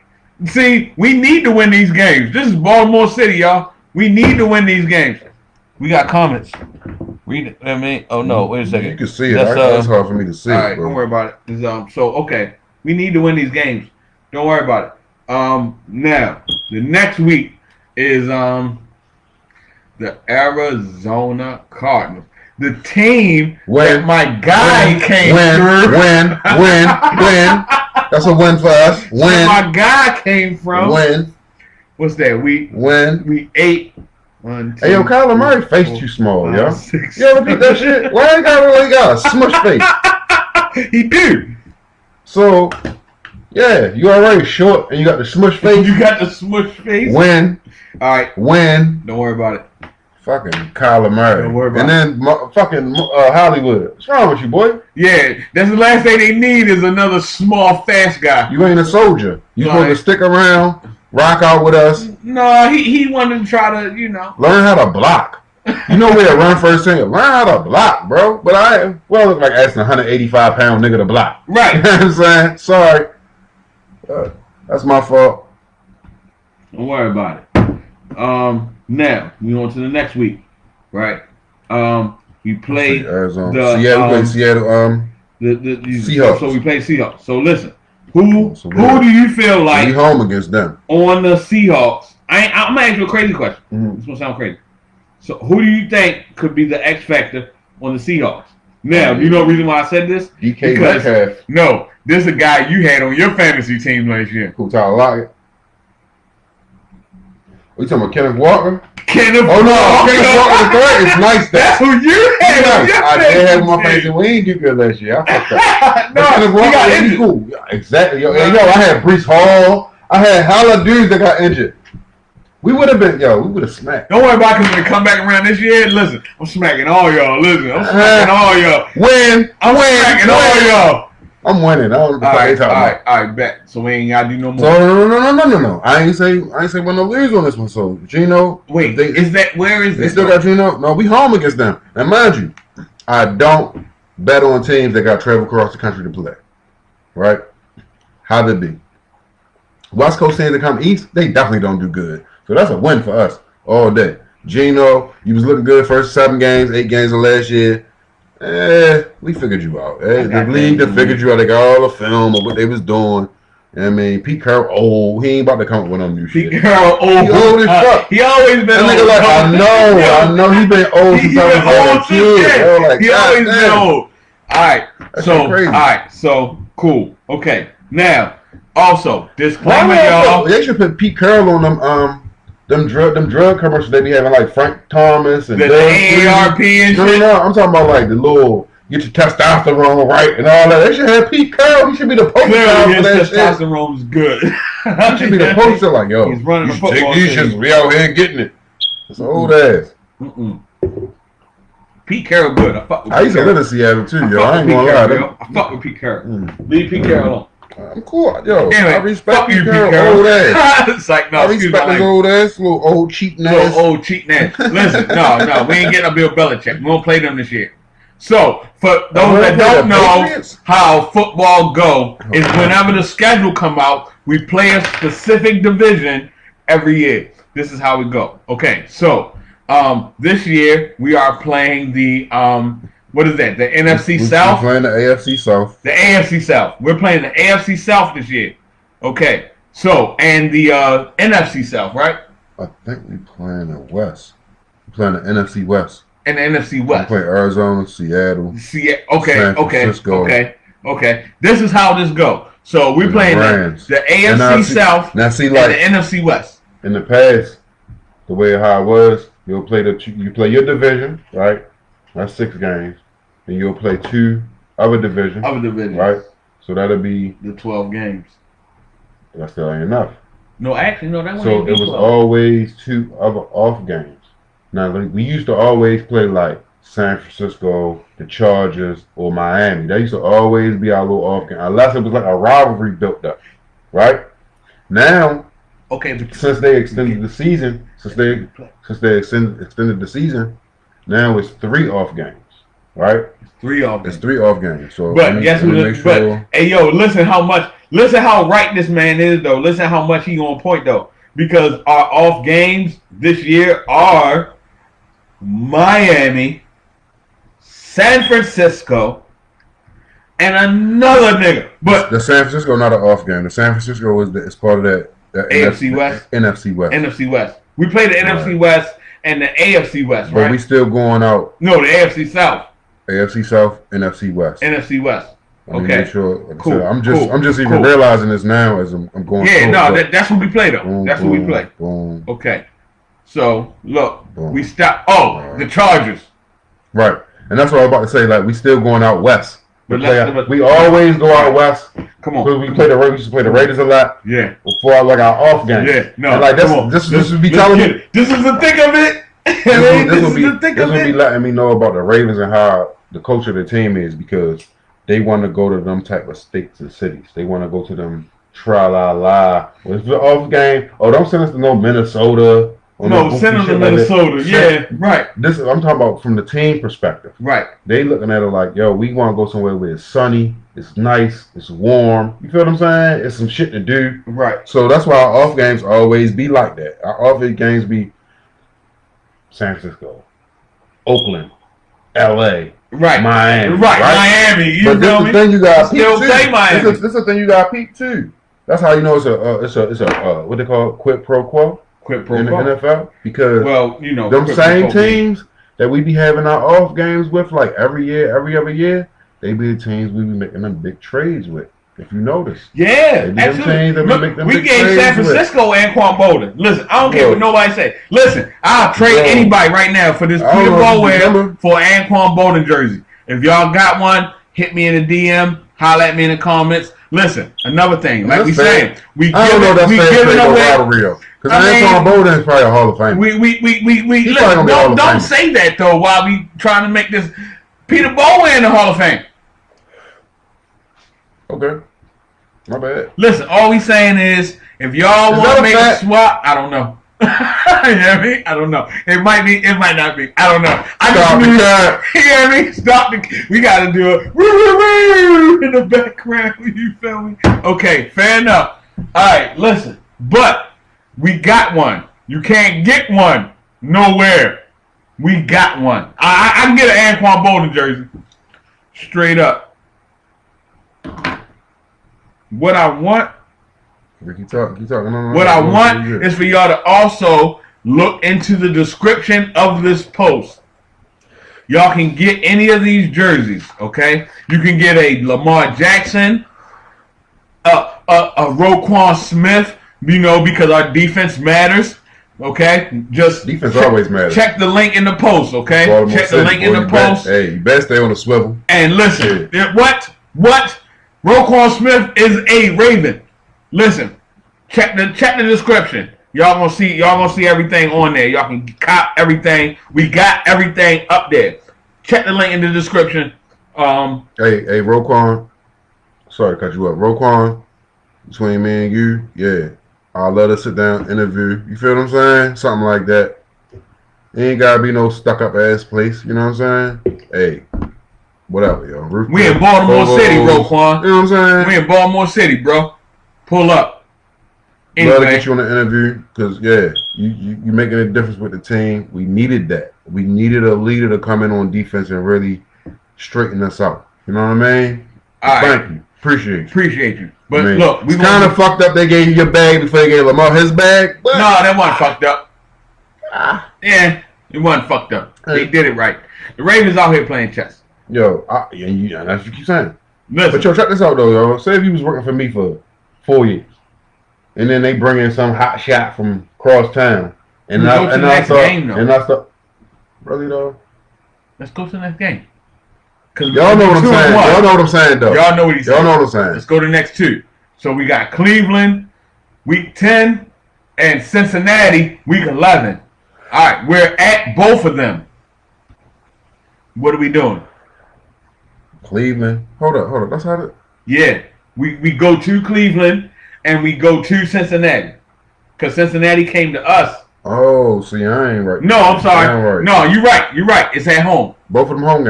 See, we need to win these games. This is Baltimore City, y'all. We need to win these games. We got comments. Read it. I mean, oh no, wait a second. You can see it. That's hard for me to see. All right, don't worry about it. So we need to win these games. Don't worry about it. Now the next week is the Arizona Cardinals, the team that my guy came through. Win. That's a win for us. Win. My guy came from. Win. What's that? Week 8. 1, 2, hey, yo, Kyler Murray face too small, 5, yo. 6, you ever beat that shit? Why ain't got a smush face? He do. So, yeah, you already short and you got the smush face. You got the smush face? Win. All right. Win. Don't worry about it. Fucking Kyler Murray. Don't worry about it. And then fucking Hollywood. What's wrong with you, boy? Yeah, that's the last thing they need is another small, fast guy. You ain't a soldier. You supposed to stick around. Rock out with us. No, he wanted to try to, learn how to block. You know where to run first thing. Learn how to block, bro. But I look like asking a 185-pound nigga to block. Right. You know what I'm saying? Sorry. That's my fault. Don't worry about it. Now we on to the next week, right? We played Arizona. Seattle. Seahawks. So we play Seahawks. So listen, who do you feel like we home against them on the Seahawks? I'm gonna ask you a crazy question. Mm-hmm. This gonna sound crazy. So who do you think could be the X factor on the Seahawks? Now, you know the reason why I said this? DK Metcalf. No, this is a guy you had on your fantasy team last year. Who Tyler Lockett? Are you talking about Kenneth Walker? Kenneth Walker Walker. the third. It's nice That's who you had. Nice. I did have my fantasy. We ain't do good last year. I fucked up. No, Kenneth Walker got was injured. cool. Yeah, exactly. Yo, I had Brees Hall. I had hella dudes that got injured. We would have smacked. Don't worry about it, because when they come back around this year, listen, I'm smacking all y'all. Listen, I'm smacking all y'all. Smacking all y'all. I'm winning. I don't know all right, bet. So we ain't gotta do no more. So no. I ain't say we're no lose on this one. So Gino, wait, where is they this? still got Gino? No, we home against them. And mind you, I don't bet on teams that got travel across the country to play. Right? How they be? West Coast teams that come east, they definitely don't do good. So that's a win for us all day. Gino, you was looking good first 7 games, 8 games of last year. We figured you out. The league that figured you out. They got all the film of what they was doing. I mean, Pete Carroll old. He ain't about to come up with no new shit. Pete Carroll old. He old as fuck. He always been old. Nigga like, I know he been old since I was a kid. Like, he always been old. All right, so cool. Okay, now also disclaimer, y'all. They should put Pete Carroll on them drug commercials they be having, like Frank Thomas and the AARP and shit. No, I'm talking about like the little get your testosterone right and all that. They should have Pete Carroll. He should be the poster child for that shit. Testosterone's good. He should be the poster, like, yo, he's running the football team. We out here getting it. It's old ass. Pete Carroll good. I fuck with I used to live in Seattle too, yo. I ain't gonna lie. I fuck with Pete Carroll. Leave Pete Carroll alone. I'm cool, yo. Anyway, I respect Pete Carroll. Old ass. It's like, no, I respect his old ass, little old cheating ass. Old cheating ass. Listen, no, we ain't getting a Bill Belichick. We won't play them this year. So, for those that don't know how football go, is whenever the schedule come out, we play a specific division every year. This is how we go. Okay, so this year we are playing the what is that? The NFC South? We're playing the AFC South. The AFC South. We're playing the AFC South this year. Okay. So, and the NFC South, right? I think we're playing the West. We're playing the NFC West. And the NFC West. We play Arizona, Seattle. San Francisco. Okay. This is how this go. So we're playing the AFC South and the NFC West. In the past, the way how it was, you play your division, right? That's 6 games. And you'll play 2 other divisions. Right? So that'll be the 12 games. That still ain't enough. No, actually, no, that one So ain't it was 12. always 2 other off games. Now, we used to always play like San Francisco, the Chargers, or Miami. That used to always be our little off game. Unless it was like a rivalry built up. Right? Now, since they extended the season, extended the season, now it's 3 off games, right? It's 3 off games. So, but guess who? Hey, yo, listen how right this man is, though. Listen how much he on point, though, because our off games this year are Miami, San Francisco, and another nigga. But the San Francisco not an off game. The San Francisco is part of that AFC West. NFC West. We play the NFC West and the AFC West, right? But we still going out. No, the AFC South. AFC South, NFC West. NFC West. Okay. Make sure, like cool. I'm just even realizing this now as I'm going. Yeah, that's what we play though. Boom, that's what we play. Boom. Okay. So look, we stop. Oh, the Chargers. Right, and that's what I was about to say. Like we still going out west. We always go out west. Come on. Because we used to play the Raiders a lot. Yeah. Before like our off game. Yeah. No. And like this would be telling me. This is the thick of it. This will be letting me know about the Ravens and how the culture of the team is, because they want to go to them type of states and cities. They want to go to them tra-la-la. Well, it's the off game. Oh, don't send us to no Minnesota. No, send them to Minnesota. Yeah, right. I'm talking about from the team perspective. Right. They looking at it like, yo, we want to go somewhere where it's sunny, it's nice, it's warm. You feel what I'm saying? It's some shit to do. Right. So that's why our off games always be like that. Our off games be San Francisco, Oakland, LA, Right. Miami. Right. Miami. You but feel this me? the thing you got to peep Still too. say Miami. This is the thing you got to peep too. That's how you know it's a what they call quid pro quo. Quid pro in quo. the NFL because them same teams that we be having our off games with like every other year, they be the teams we be making them big trades with. If you notice, yeah, absolutely. Look, we gave San Francisco Anquan Bolden. Listen, I don't care what nobody say. Listen, I'll trade anybody right now for this Peter Bowen for Anquan Bolden jersey. If y'all got one, hit me in the DM, holler at me in the comments. Listen, another thing, like we saying, we giving away. Because Anquan Bolden is probably a Hall of Famer. We don't say that though. While we trying to make this Peter Bowen in the Hall of Fame. Okay. My bad. Listen, all we saying is if y'all want to make a swap, I don't know. You know what I mean? I don't know. It might be, it might not be. I don't know. I just knew that. You know what I mean? Stop the. We gotta do it in the background. You feel me? Okay, fair enough. Alright, listen. But we got one. You can't get one nowhere. We got one. I can get an Anquan Bolden jersey. Straight up. What I want, what I want is for y'all to also look into the description of this post. Y'all can get any of these jerseys, okay? You can get a Lamar Jackson, a Roquan Smith, because our defense matters, okay? Just defense always matters. Check the link in the post, okay? Check the link in the post. Hey, you better stay on the swivel. And listen, what? Roquan Smith is a Raven. Listen, check the description. Y'all gonna see everything on there. Y'all can cop everything. We got everything up there. Check the link in the description. Hey, Roquan. Sorry to cut you up. Roquan, between me and you, yeah. I'll let us sit down, interview. You feel what I'm saying? Something like that. It ain't gotta be no stuck up ass place. You know what I'm saying? Hey. Whatever, yo. We in Baltimore City, Roquan. You know what I'm saying? We in Baltimore City, bro. Pull up. Anyway. Love to get you on the interview because, yeah, you making a difference with the team. We needed that. We needed a leader to come in on defense and really straighten us out. You know what I mean? Thank you. Appreciate you. But look, we kind of fucked up. They gave you your bag before they gave Lamar his bag. No, that wasn't fucked up. Yeah, it wasn't fucked up. They did it right. The Ravens out here playing chess. Yo, that's what you keep saying. Listen. But yo, check this out though, yo. Say if you was working for me for 4 years, and then they bring in some hot shot from cross town, and I thought, brother, though. Let's go to the next game. Y'all know what I'm saying. Y'all know what I'm saying, though. Y'all know what he's saying. Y'all know what I'm saying. Let's go to the next two. So we got Cleveland, week 10, and Cincinnati, week 11. All right, we're at both of them. What are we doing? Cleveland. Hold up. That's how it. Yeah. We go to Cleveland and we go to Cincinnati. Because Cincinnati came to us. Oh, see, I ain't right. No, I'm sorry. Right. No, you're right. It's at home. Both of them home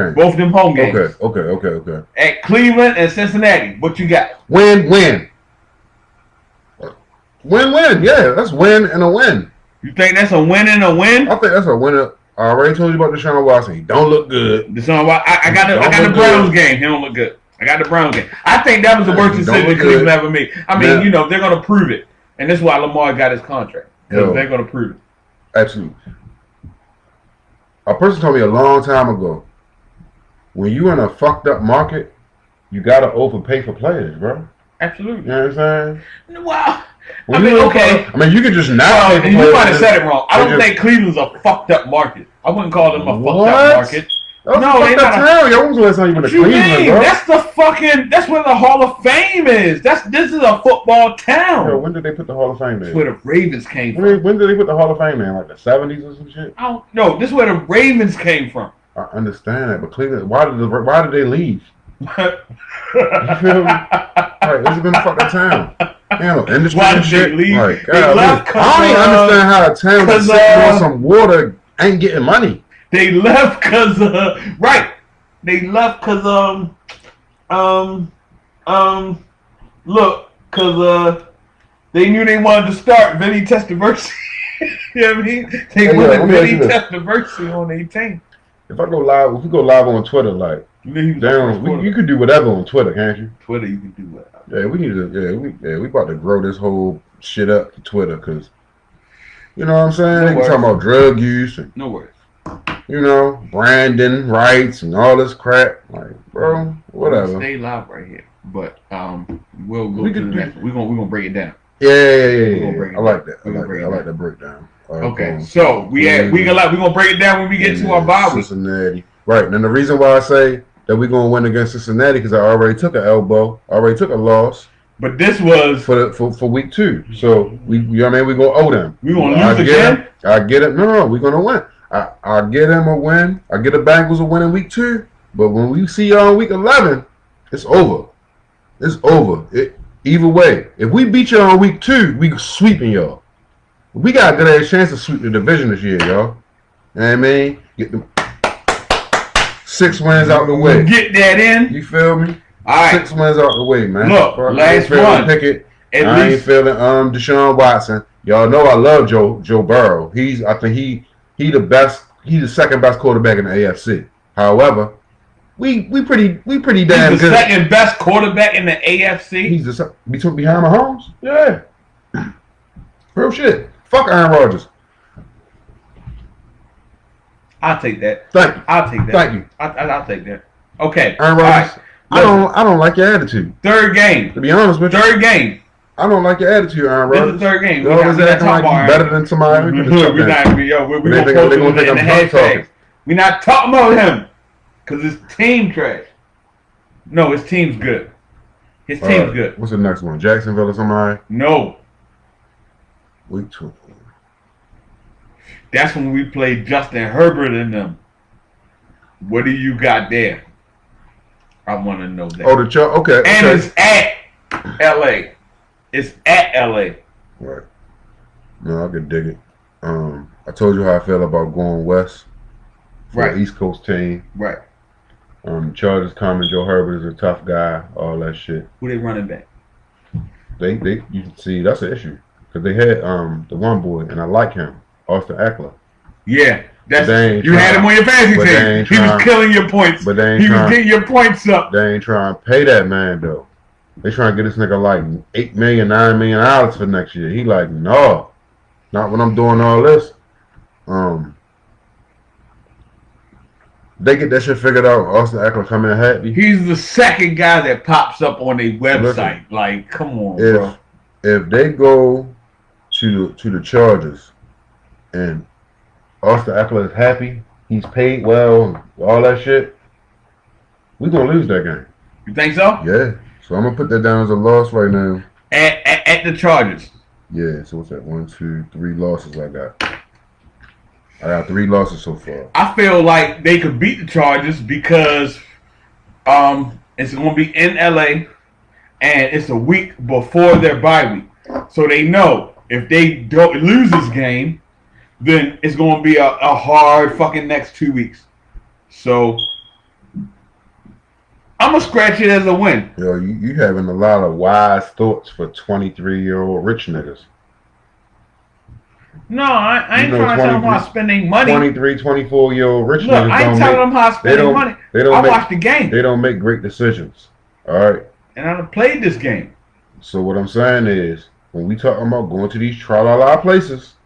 games. Okay. At Cleveland and Cincinnati. What you got? Win. Yeah, that's win and a win. You think that's a win and a win? I think that's a win. I already told you about Deshaun Watson. He don't look good. Deshaun Watson. I got the Browns game. He don't look good. I got the Browns game. I think that was the worst decision Cleveland ever made. I mean, they're going to prove it. And that's why Lamar got his contract. Because they're going to prove it. Absolutely. A person told me a long time ago, when you in a fucked up market, you got to overpay for players, bro. Absolutely. You know what I'm saying? Wow. Okay. I mean, you can just not pay for players. You might have said it wrong. I don't think Cleveland's a fucked up market. I wouldn't call them a fucked up market. No, they're not. Town. Yo, when was the last time you went to Cleveland, bro? That's where the Hall of Fame is. This is a football town. Yo, when did they put the Hall of Fame in? That's where the Ravens came from. When did they put the Hall of Fame in? Like the 70s or some shit? I don't know. This is where the Ravens came from. I understand that, but Cleveland, why did they leave? You feel me? Like, it's been a fucking town. Industry why and did shit. they leave? Like, they left I don't understand how a town that's sitting on some water ain't getting money. They left because They left because they knew they wanted to start Vinny Testaverde. You know what I mean? They wanted Vinny Testaverde on their team. if we go live on Twitter, like, damn, you could do whatever on Twitter, can't you? Twitter, you can do whatever. Yeah, we need to. We about to grow this whole shit up to Twitter, cause you know what I'm saying. They talking about drug use and no worries. You know, branding rights and all this crap. Like, bro, whatever. Stay live right here, but we'll go to the next one. We're gonna break it down. Yeah. I like that. I like that breakdown. Okay, so we're gonna break it down when we get to our bye week. Cincinnati, right? And the reason why I say that we're gonna win against Cincinnati because I already took an elbow, already took a loss. But this was for week 2. So we, you know what I mean? We're gonna owe them. We gonna lose again? I get it. No, we're gonna win. I get them a win. I get the Bengals a win in week 2. But when we see y'all in week 11, it's over. It's over. Either way, if we beat y'all in week 2, we sweeping y'all. We got a good ass chance to sweep the division this year, y'all. You know what I mean? Get them 6 wins out the way. Get that in. You feel me? All right. 6 wins out the way, man. Look, last one. Pickett. I ain't feeling Deshaun Watson. Y'all know I love Joe Burrow. I think he the best. He's the second best quarterback in the AFC. However, we pretty damn good. He's the second best quarterback in the AFC. He's behind Mahomes. Yeah. Real shit. Fuck Aaron Rodgers. I'll take that. Thank you. I'll take that. Thank you. I'll take that. Okay. Aaron Rodgers. Right. I don't like your attitude. Third game. To be honest with you. Third game. I don't like your attitude, Aaron Rodgers. This is the third game. You're always acting like you're better than somebody. We're gonna think I'm talking. We're not talking about him because his team trash. No, his team's good. His team's good. What's the next one? Jacksonville or somebody? No. Week 2. That's when we played Justin Herbert and them. What do you got there? I want to know that. Oh, okay. And it's at L.A. It's at L.A. Right. No, I could dig it. I told you how I feel about going west for the East Coast team. Right. Chargers coming. Joe Herbert is a tough guy. All that shit. Who they running back? You can see that's an issue because they had the one boy and I like him, Austin Eckler. Yeah. You had him on your fantasy team. He was killing your points. But he was getting your points up. They ain't trying to pay that man though. They trying to get this nigga like $8 million, $9 million for next year. He like, no, not when I'm doing all this. They get that shit figured out. Austin Eckler coming in happy. He's the second guy that pops up on a website. Like, come on, bro. If they go to the Chargers and Austin Eckler is happy, he's paid well, all that shit, we gonna lose that game. You think so? Yeah. So I'm gonna put that down as a loss right now. At the Chargers. Yeah. So what's that? 1, 2, 3 losses I got. I got 3 losses so far. I feel like they could beat the Chargers because it's gonna be in LA and it's a week before their bye week. So they know if they don't lose this game, then it's gonna be a hard fucking next 2 weeks. So I'm gonna scratch it as a win. Yo, you having a lot of wise thoughts for 23-year-old rich niggas. No, I ain't trying to tell them how to spend their money. 23, 24-year-old rich niggas. Look, I ain't telling them how to spend their money. I watched the game. They don't make great decisions. All right. And I played this game. So what I'm saying is, when we talking about going to these tra-la-la places,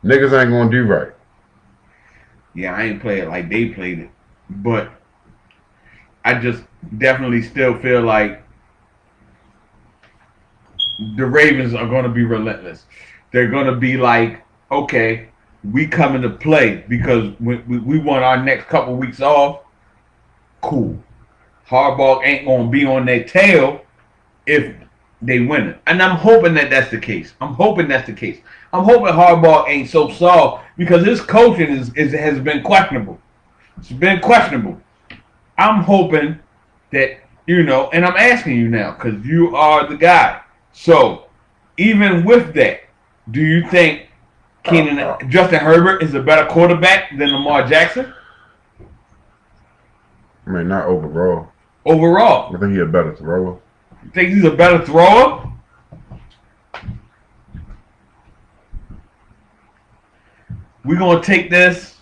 niggas ain't gonna do right. Yeah, I ain't play it like they played it, but I just definitely still feel like the Ravens are going to be relentless. They're going to be like, okay, we coming to play because we want our next couple weeks off. Cool. Harbaugh ain't going to be on their tail if they win it. And I'm hoping that that's the case. I'm hoping Harbaugh ain't so soft because his coaching has been questionable. It's been questionable. I'm hoping that, and I'm asking you now because you are the guy. So, even with that, do you think Justin Herbert is a better quarterback than Lamar Jackson? I mean, not overall. Overall? I think he's a better thrower. You think he's a better thrower? We're going to take this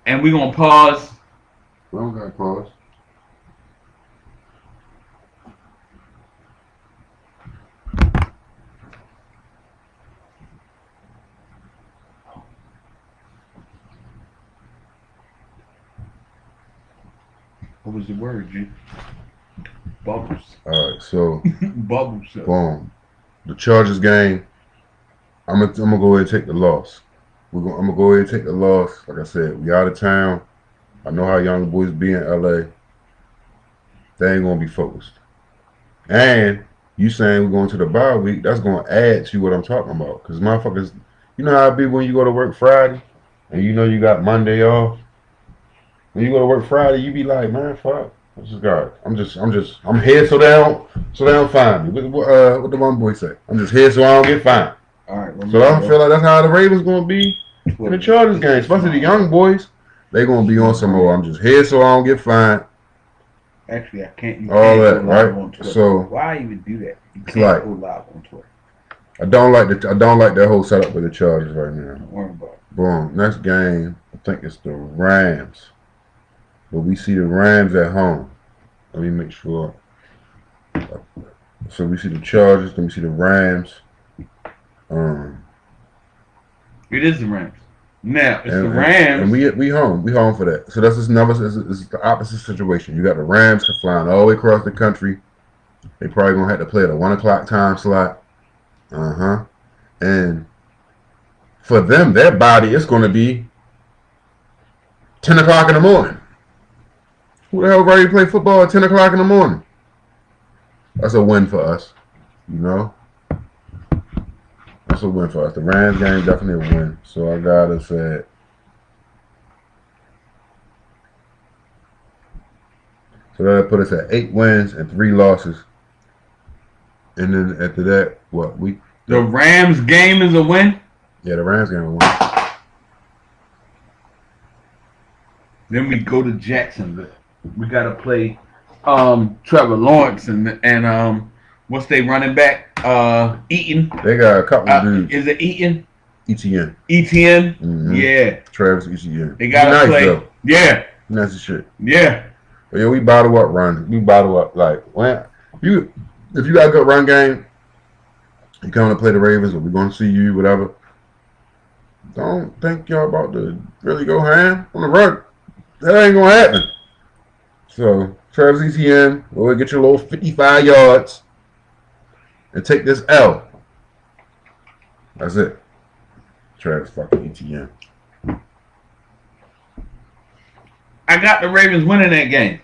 And we're going to pause. We don't got to pause. What was the word, G? Bubbles. All right, so Bubbles. boom. The Chargers game. I'm gonna go ahead and take the loss. I'm gonna go ahead and take the loss. Like I said, we out of town. I know how young boys be in LA. They ain't gonna be focused. And you saying we're going to the bye week, that's gonna add to what I'm talking about. Cause motherfuckers, you know how it be when you go to work Friday and you know you got Monday off. When you go to work Friday, you be like, man, fuck. I'm here so they don't find me. What the one boy say? I'm just here so I don't get fined. All right. So I feel like that's how the Ravens gonna be in the Chargers game, especially the young boys. They gonna be on some more. I'm just here so I don't get fined. Actually, I can't. All that, right? So why even do that? You can't like, go live on Twitter. I don't like that whole setup with the Chargers right now. Don't worry about it. Boom. Next game, I think it's the Rams. But we see the Rams at home. Let me make sure. So we see the Chargers, then we see the Rams. It is the Rams. Now it's the Rams, and we home for that. So that's just it's the opposite situation. You got the Rams flying all the way across the country. They probably gonna have to play at a 1 o'clock time slot. And for them, their body is gonna be 10 o'clock in the morning. Who the hell ready to play football at 10 o'clock in the morning? That's a win for us, you know. That's a win for us. The Rams game definitely a win. So I gotta say, so that'll put us at 8 wins and 3 losses. And then after that, the Rams game is a win? Yeah, the Rams game is a win. Then we go to Jacksonville. We gotta play Trevor Lawrence and what's they running back? Eaton. They got a couple of dudes. Is it Eaton? ETN. ETN? Mm-hmm. Yeah. Travis ETN. They gotta play. Though. Yeah. Nice as shit. Yeah. But yeah, we bottle up runs. We bottle up like if you got a good run game, you coming to play the Ravens, or we're gonna see you, whatever. Don't think y'all about to really go ham on the run. That ain't gonna happen. So Travis Etienne, go get your little 55 yards and take this L. That's it. Travis fucking Etienne. I got the Ravens winning that game.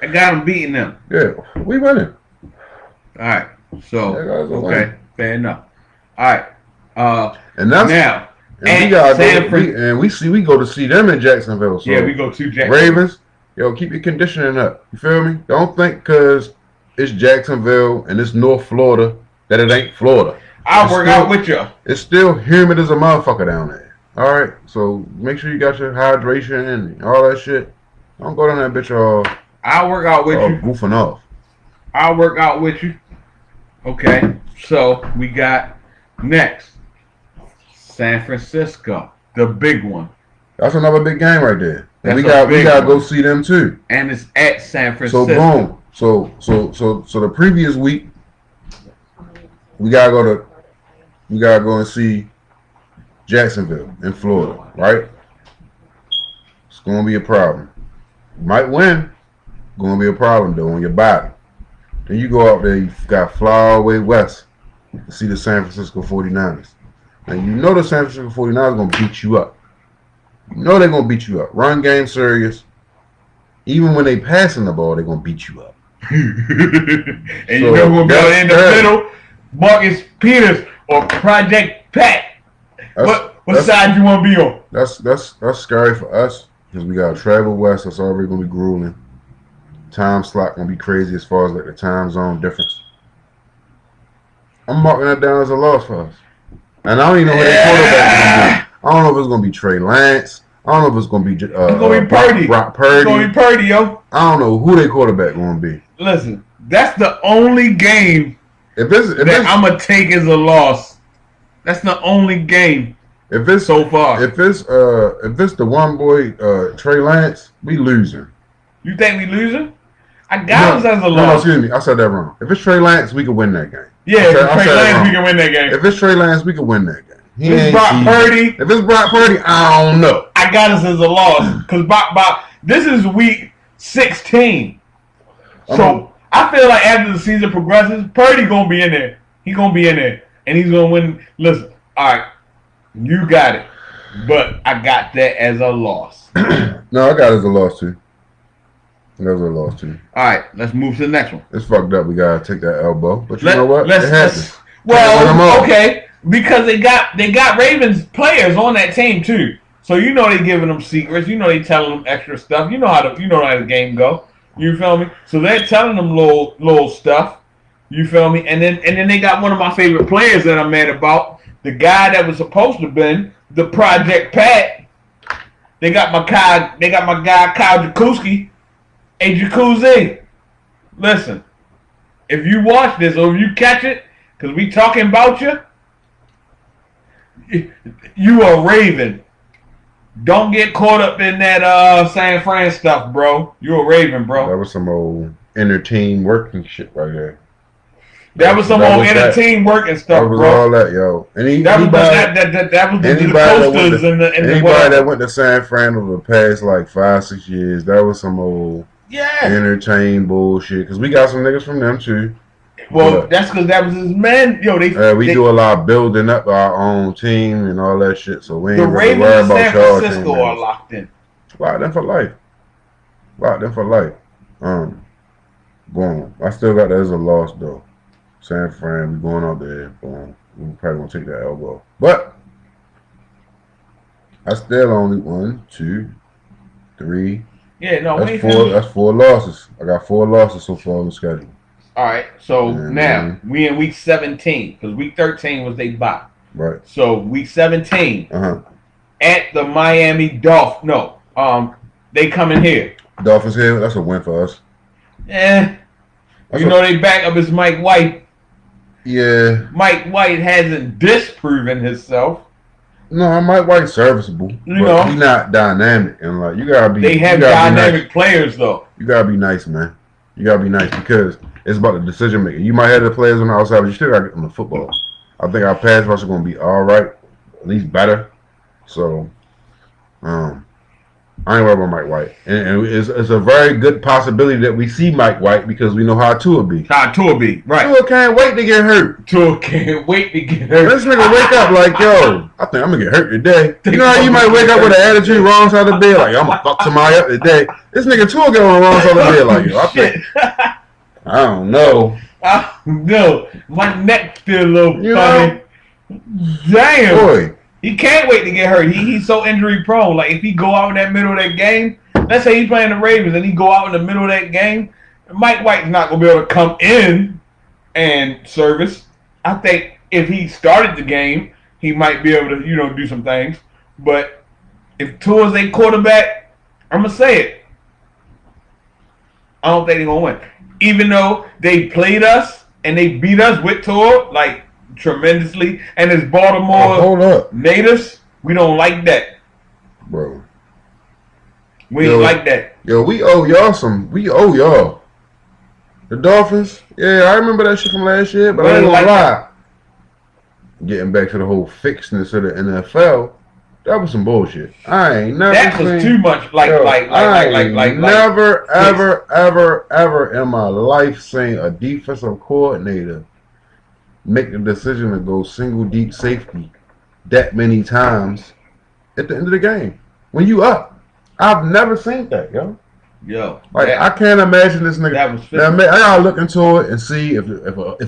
I got them beating them. Yeah, we winning. All right. So okay, winning. fair enough. All right. And that's now. And we go to see them in Jacksonville. So yeah, we go to Jacksonville. Ravens, yo, keep your conditioning up. You feel me? Don't think because it's Jacksonville and it's North Florida that it ain't Florida. I'll work out with you. It's still humid as a motherfucker down there. All right, so make sure you got your hydration and all that shit. Don't go down that bitch all. I'll work out with you. Goofing off. I'll work out with you. Okay, so we got next San Francisco, the big one. That's another big game right there. And we That's gotta go see them too. And it's at San Francisco. So boom. So the previous week we gotta go and see Jacksonville in Florida, right? It's gonna be a problem. You might win. Gonna be a problem though on your body. Then you go out there, you got fly all the way west to see the San Francisco 49ers. And you know the San Francisco 49ers gonna beat you up. You know they're gonna beat you up. Run game serious. Even when they passing the ball, they're gonna beat you up. And so, you know who'll go in the middle? Marcus Peters or Project Pat. What side you want to be on? That's scary for us because we gotta travel west. That's already gonna be grueling. Time slot gonna be crazy as far as like the time zone difference. I'm marking that down as a loss for us. And I don't even know who their quarterback is gonna be. I don't know if it's gonna be Trey Lance. I don't know if it's gonna be it's gonna be Purdy. Brock Purdy. It's gonna be Purdy, yo. I don't know who their quarterback gonna be. Listen, that's the only game that I'm gonna take as a loss. That's the only game. If it's so far. If it's the one boy Trey Lance, we losing. You think we losing? I got us as a loss. No, excuse me. I said that wrong. If it's Trey Lance, we can win that game. Yeah, if it's Trey Lance, we can win that game. If it's Trey Lance, we can win that game. If it's Brock Purdy. If it's Brock Purdy, I don't know. I got us as a loss because this is week 16. So I feel like after the season progresses, Purdy gonna be in there. He gonna be in there, and he's gonna win. Listen, all right, you got it, but I got that as a loss. No, I got it as a loss too. That was a loss too. All right, let's move to the next one. It's fucked up. We gotta take that elbow, but you know what? It happens. Well, okay, because they got Ravens players on that team too. So you know they giving them secrets. You know they telling them extra stuff. You know how the game go. You feel me? So they're telling them little stuff. You feel me? And then they got one of my favorite players that I'm mad about. The guy that was supposed to have been the Project Pat. They got my guy Kyle Jakuski. Hey Jacuzzi, listen. If you watch this or if you catch it, because we talking about you are Raven. Don't get caught up in that San Fran stuff, bro. You a Raven, bro. That was some old inner-team working shit right there. That was some old inner-team working stuff, bro. That was all that, yo. That was the posters and the anybody that went to San Fran over the past like 5-6 years, that was some old entertain bullshit. Because we got some niggas from them too. Well, that's because that was his man. Yo, we do a lot of building up our own team and all that shit. So we ain't really worried about San Francisco are locked in. Locked them for life. Boom. I still got that as a loss though. San Fran, we going out there. Boom. We probably gonna take that elbow, but I still only 1, 2, 3. Yeah, no, that's 4 losses. I got 4 losses so far on the schedule. All right, so now we in week 17 because week 13 was they bye. Right. So week 17 at the Miami Dolphins. No, they coming here. Dolphins here. That's a win for us. They back up as Mike White. Yeah. Mike White hasn't disproven himself. No, Mike White's serviceable. But he's not dynamic and like you gotta be. They have dynamic players though. You gotta be nice, man. You gotta be nice because it's about the decision making. You might have the players on the outside, but you still gotta get them the football. I think our pass rush is gonna be all right, at least better. So, I ain't worried about Mike White, and it's a very good possibility that we see Mike White because we know how Tua be. Right? Tua can't wait to get hurt. This nigga wake up like, yo, I think I'm gonna get hurt today. You know how you might wake up with an attitude wrong side of the bed, like I'm gonna fuck somebody up today. This nigga Tua get on the wrong side of the bed, like yo, I think. I don't know. No, my neck still a little funny. Damn. Boy. He can't wait to get hurt. He's so injury prone. Like if he go out in that middle of that game, let's say he's playing the Ravens and he go out in the middle of that game, Mike White's not gonna be able to come in and service. I think if he started the game, he might be able to, do some things. But if Tua's a quarterback, I'm gonna say it. I don't think they're gonna win. Even though they played us and they beat us with Tua, like tremendously, and as Baltimore natives, we don't like that, bro. We ain't like that. Yo, we owe y'all. The Dolphins, yeah, I remember that shit from last year, but I ain't gonna lie. Getting back to the whole fixedness of the NFL, that was some bullshit. I ain't never. That was too much. Never, ever in my life seen a defensive coordinator make the decision to go single deep safety that many times at the end of the game when you up. I've never seen that, yo. I can't imagine this nigga. That was now, I gotta look into it and see if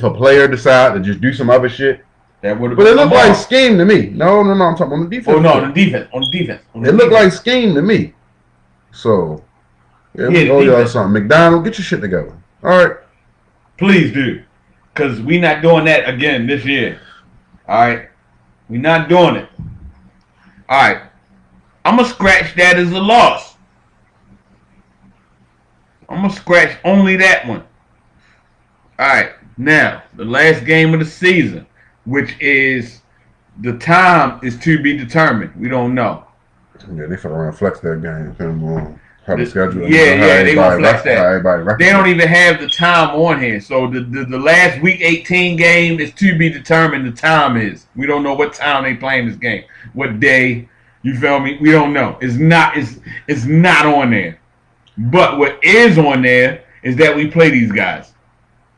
a player decide to just do some other shit. That would have. But it looked like scheme to me. No, I'm talking on the defense. Oh no, on the defense. It looked like scheme to me. So we owe y'all something. McDonald, get your shit together. All right. Please do. Because we not doing that again this year. All right? We not doing it. All right. I'm going to scratch that as a loss. I'm going to scratch only that one. All right. Now, the last game of the season, which is The time is to be determined. We don't know. Yeah, they fuck around and flex that game depending on how the schedule. Yeah, they gonna flex that. They don't it. even have the time on here. So the last week 18 game is to be determined. The time is. We don't know what time they playing this game. What day? You feel me? We don't know. It's not on there. But what is on there is that we play these guys.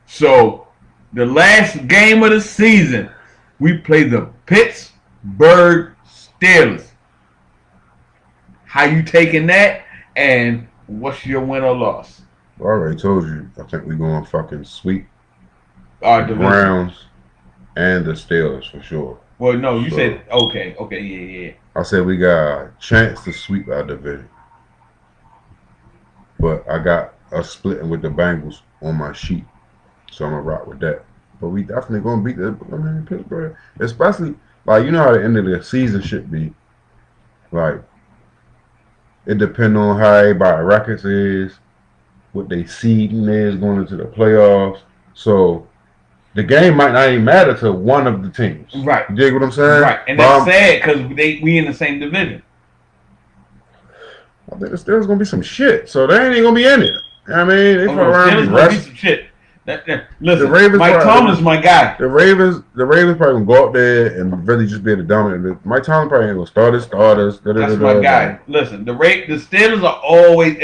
So the last game of the season, we play the Pittsburgh Steelers. How you taking that? And what's your win or loss? I already told you. I think we're going to fucking sweep the Browns and the Steelers for sure. Well, no, you said okay, yeah. I said we got a chance to sweep our division, but I got us splitting with the Bengals on my sheet, so I'm gonna rock with that. But we definitely gonna beat Pittsburgh, especially like you know how the end of the season should be. Like it depends on how everybody's records is, what they seeding is going into the playoffs. So the game might not even matter to one of the teams. Right. You dig what I'm saying? Right. And that's sad because we in the same division. I think the Steelers gonna be some shit. So they ain't even gonna be in it. I mean, they Steelers gonna be some shit. Listen, Mike Tomlin's my guy. The Ravens probably gonna go out there and really just be the dominant. Mike Tomlin probably ain't gonna start his starters. That's my guy. Listen, the Steelers are always.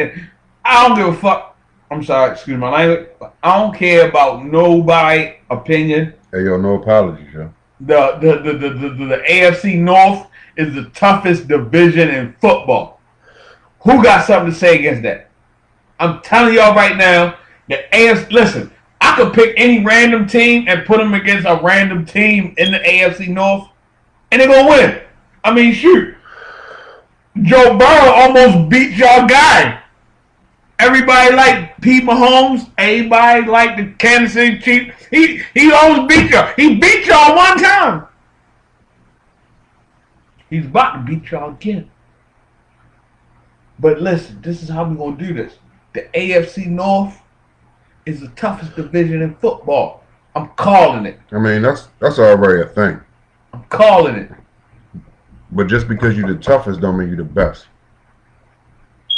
I don't give a fuck. I'm sorry, excuse my language. I don't care about nobody opinion. Hey yo, no apologies, yo. The AFC North is the toughest division in football. Who got something to say against that? I'm telling y'all right now, the AFC. Listen, I could pick any random team and put them against a random team in the AFC North, and they're gonna win. I mean, shoot, Joe Burrow almost beat y'all guy. Everybody like Pete Mahomes. Everybody like the Kansas City Chiefs. He almost beat y'all. He beat y'all one time. He's about to beat y'all again. But listen, this is how we're going to do this. The AFC North is the toughest division in football. I'm calling it. I mean, that's already a thing. I'm calling it. But just because you're the toughest don't mean you're the best.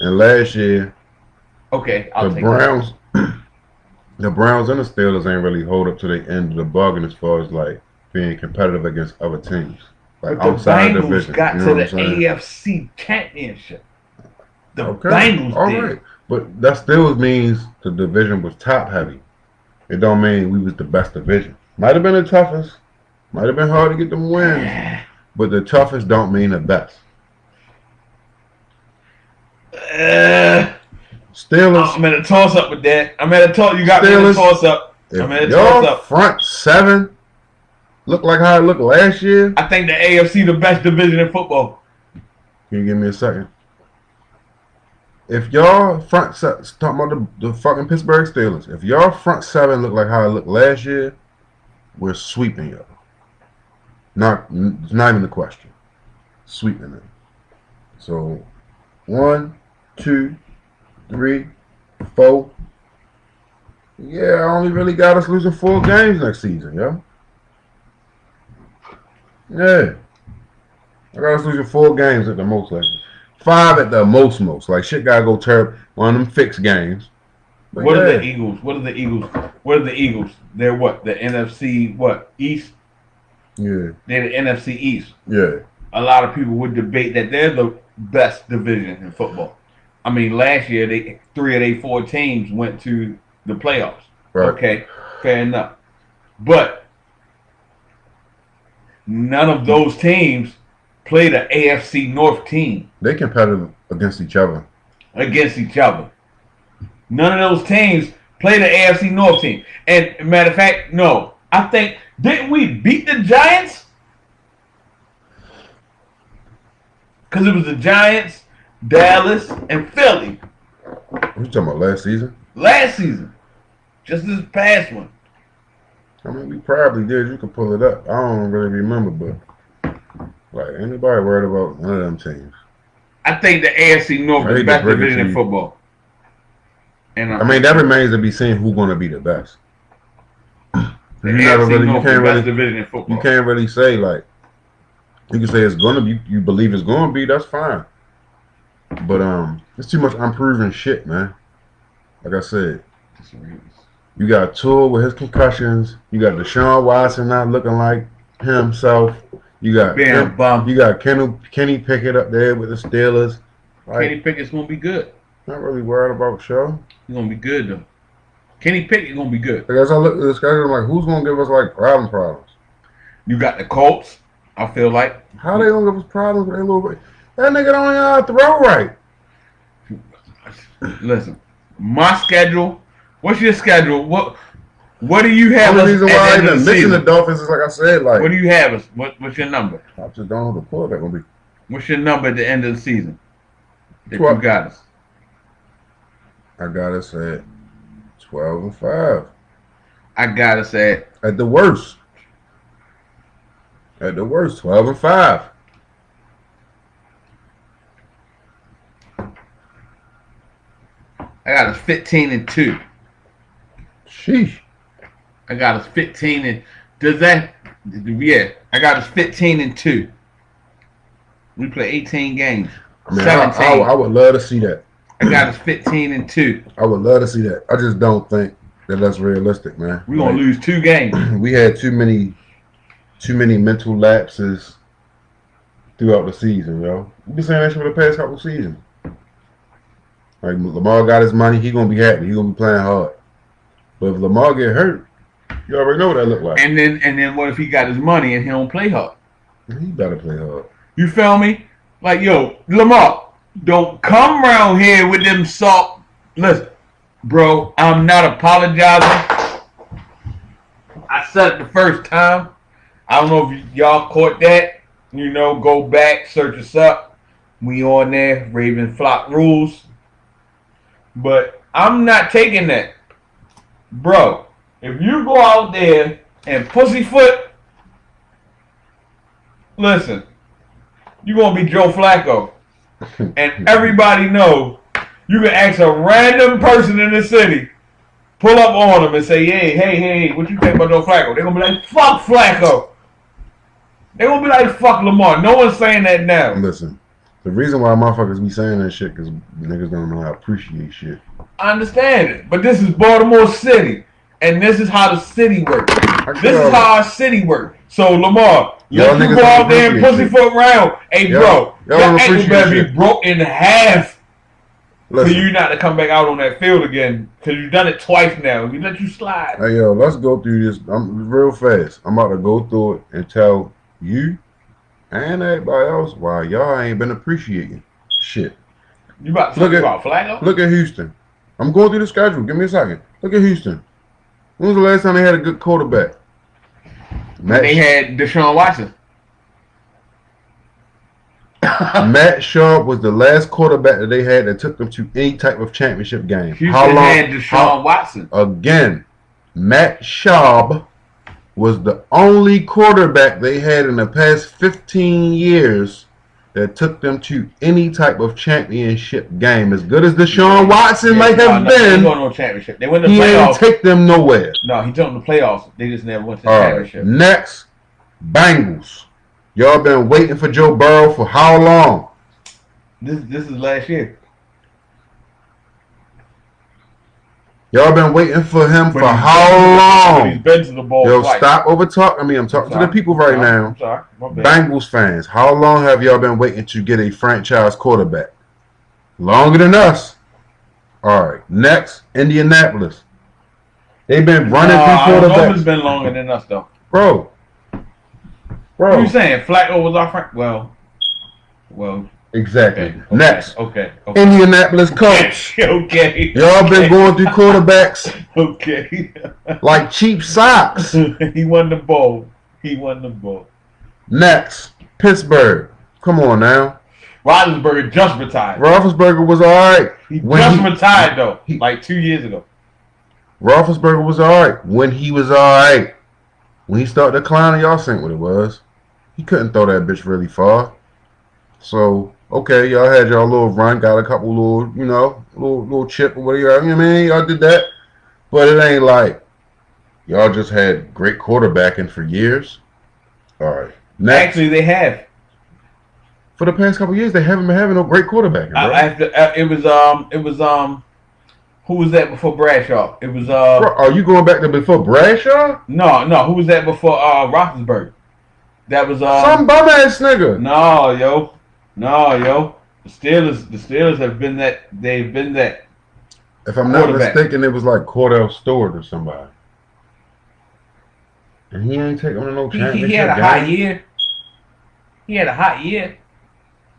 And last year, okay, I'll the take Browns, the Browns and the Steelers ain't really hold up to the end of the bargain as far as like being competitive against other teams. Like but the outside Bengals division. got You know to what the I'm saying? AFC Championship. The Okay, Bengals all did. right. But that still means the division was top heavy. It don't mean we was the best division. Might have been the toughest. Might have been hard to get them wins. But the toughest don't mean the best. Steelers. I'm at a toss up with that. I'm at a toss. You got Steelers, me at a toss up. I'm at a toss up. Front seven look like how it looked last year. I think the AFC the best division in football. Can you give me a second? If y'all front seven, talking about the fucking Pittsburgh Steelers, if y'all front seven look like how it looked last year, we're sweeping y'all. It's not even a question. Sweeping them. So 1, 2, 3, 4. Yeah, I only really got us losing 4 games next season, yo. Yeah. I got us losing 4 games at the most, like 5 at the most. Like shit gotta go terrible. One of them fixed games. But what are the Eagles? What are the Eagles? They're what? The NFC East? Yeah. They're the NFC East. Yeah. A lot of people would debate that they're the best division in football. I mean, last year 3 of their 4 teams went to the playoffs. Right. Okay, fair enough. But none of those teams play the AFC North team. They competitive against each other. None of those teams play the AFC North team. And matter of fact, no. I think, didn't we beat the Giants? Because it was the Giants, Dallas, and Philly. What you talking about, last season? Last season. Just this past one. I mean, we probably did. You can pull it up. I don't really remember, but like anybody worried about none of them teams. I think the AFC North is the best division in football. And I mean, that remains to be seen who's going to be the best. The AFC North is the best division in football. You can't really say like You can say it's gonna be. You believe it's gonna be. That's fine. But it's too much unproven shit, man. Like I said, you got Tua with his concussions. You got Deshaun Watson not looking like himself. You got Kenny Pickett up there with the Steelers. Like, Kenny Pickett's gonna be good. Not really worried about Shaw. He's gonna be good though. Kenny Pickett's gonna be good. As I look at this guy, I'm like, who's gonna give us like problems? You got the Colts. I feel like. How they gonna give us problems with that little? That nigga don't even know how to throw right. Listen, my schedule. What's your schedule? What do you have? The reason why I even mention the Dolphins is like I said, like. What do you have us? What's your number? I just don't know who the quarterback gonna be. What's your number at the end of the season? That you got us. I got us at 12-5. I got us at the worst. At the worst, 12-5. I got us 15-2. Sheesh. I got us 15 and does that? Yeah, I got us 15-2. We play 18 games. I mean, 17. I would love to see that. I got us 15-2. I would love to see that. I just don't think that's realistic, man. We're gonna lose 2 games. We had too many mental lapses throughout the season, yo. We've been saying that shit for the past couple seasons. Like Lamar got his money, he gonna be happy. He gonna be playing hard. But if Lamar get hurt, you already know what that look like. And then what if he got his money and he don't play hard? He better play hard. You feel me? Like, yo, Lamar, don't come around here with them salt. Listen, bro, I'm not apologizing. I said it the first time. I don't know if y'all caught that. You know, go back, search us up. We on there, Raven Flock Rules. But I'm not taking that. Bro, if you go out there and pussyfoot, listen, you're going to be Joe Flacco. And everybody know you can ask a random person in the city, pull up on them and say, hey, what you think about Joe Flacco? They're going to be like, fuck Flacco. They're going to be like, fuck Lamar. No one's saying that now. Listen, the reason why motherfuckers be saying that shit because niggas don't know how to appreciate shit. I understand it, but this is Baltimore City, and this is how the city works. This is how our city works. So, Lamar, let you go out there and pussyfoot around. Hey, bro, your ankle better be broke in half for you not to come back out on that field again, because you've done it twice now. We let you slide. Hey, yo, let's go through this real fast. I'm about to go through it and tell you and everybody else why y'all ain't been appreciating shit. You about to talk about Flacco? Look at Houston. I'm going through the schedule. Give me a second. Look at Houston. When was the last time they had a good quarterback? They had Deshaun Watson. Matt Sharp was the last quarterback that they had that took them to any type of championship game. Houston had Deshaun Watson. Again, Matt Sharp was the only quarterback they had in the past 15 years that took them to any type of championship game. As good as Deshaun Watson might have been, they didn't go to no championship. They went to the playoffs. He didn't take them nowhere. No, he took them to the playoffs. They just never went to the championship. Next, Bengals. Y'all been waiting for Joe Burrow for how long? This is last year. Y'all been waiting for him for how long? He's been to the ball. Yo, stop over talking. I'm talking to the people right now. I'm sorry. Bengals fans, how long have y'all been waiting to get a franchise quarterback? Longer than us. All right. Next, Indianapolis. They've been running through quarterbacks. It's been longer than us, though. Bro. What are you saying? Flacco was our friend? Well. Exactly. Okay. Next. Okay. Indianapolis Colts. Okay. Y'all been going through quarterbacks. Okay. Like cheap socks. He won the bowl. Next, Pittsburgh. Come on now. Roethlisberger just retired. Roethlisberger was all right. He retired, though, like 2 years ago. Roethlisberger was all right when he was all right. When he started declining, y'all seen what it was. He couldn't throw that bitch really far. So, okay, y'all had y'all little run, got a couple little, little chip or whatever. You know what I mean? Y'all did that. But it ain't like y'all just had great quarterbacking for years. All right. Next. Actually, they have. For the past couple of years, they haven't been having no great quarterback, bro. It was who was that before Bradshaw? It was Bro, are you going back to before Bradshaw? No, who was that before Roethlisberger? That was some bum ass nigga. No, yo. The Steelers have been that. They've been that. If I'm not mistaken, it was like Cordell Stewart or somebody. And he ain't taking on no championship. He had a hot year. He had a hot year.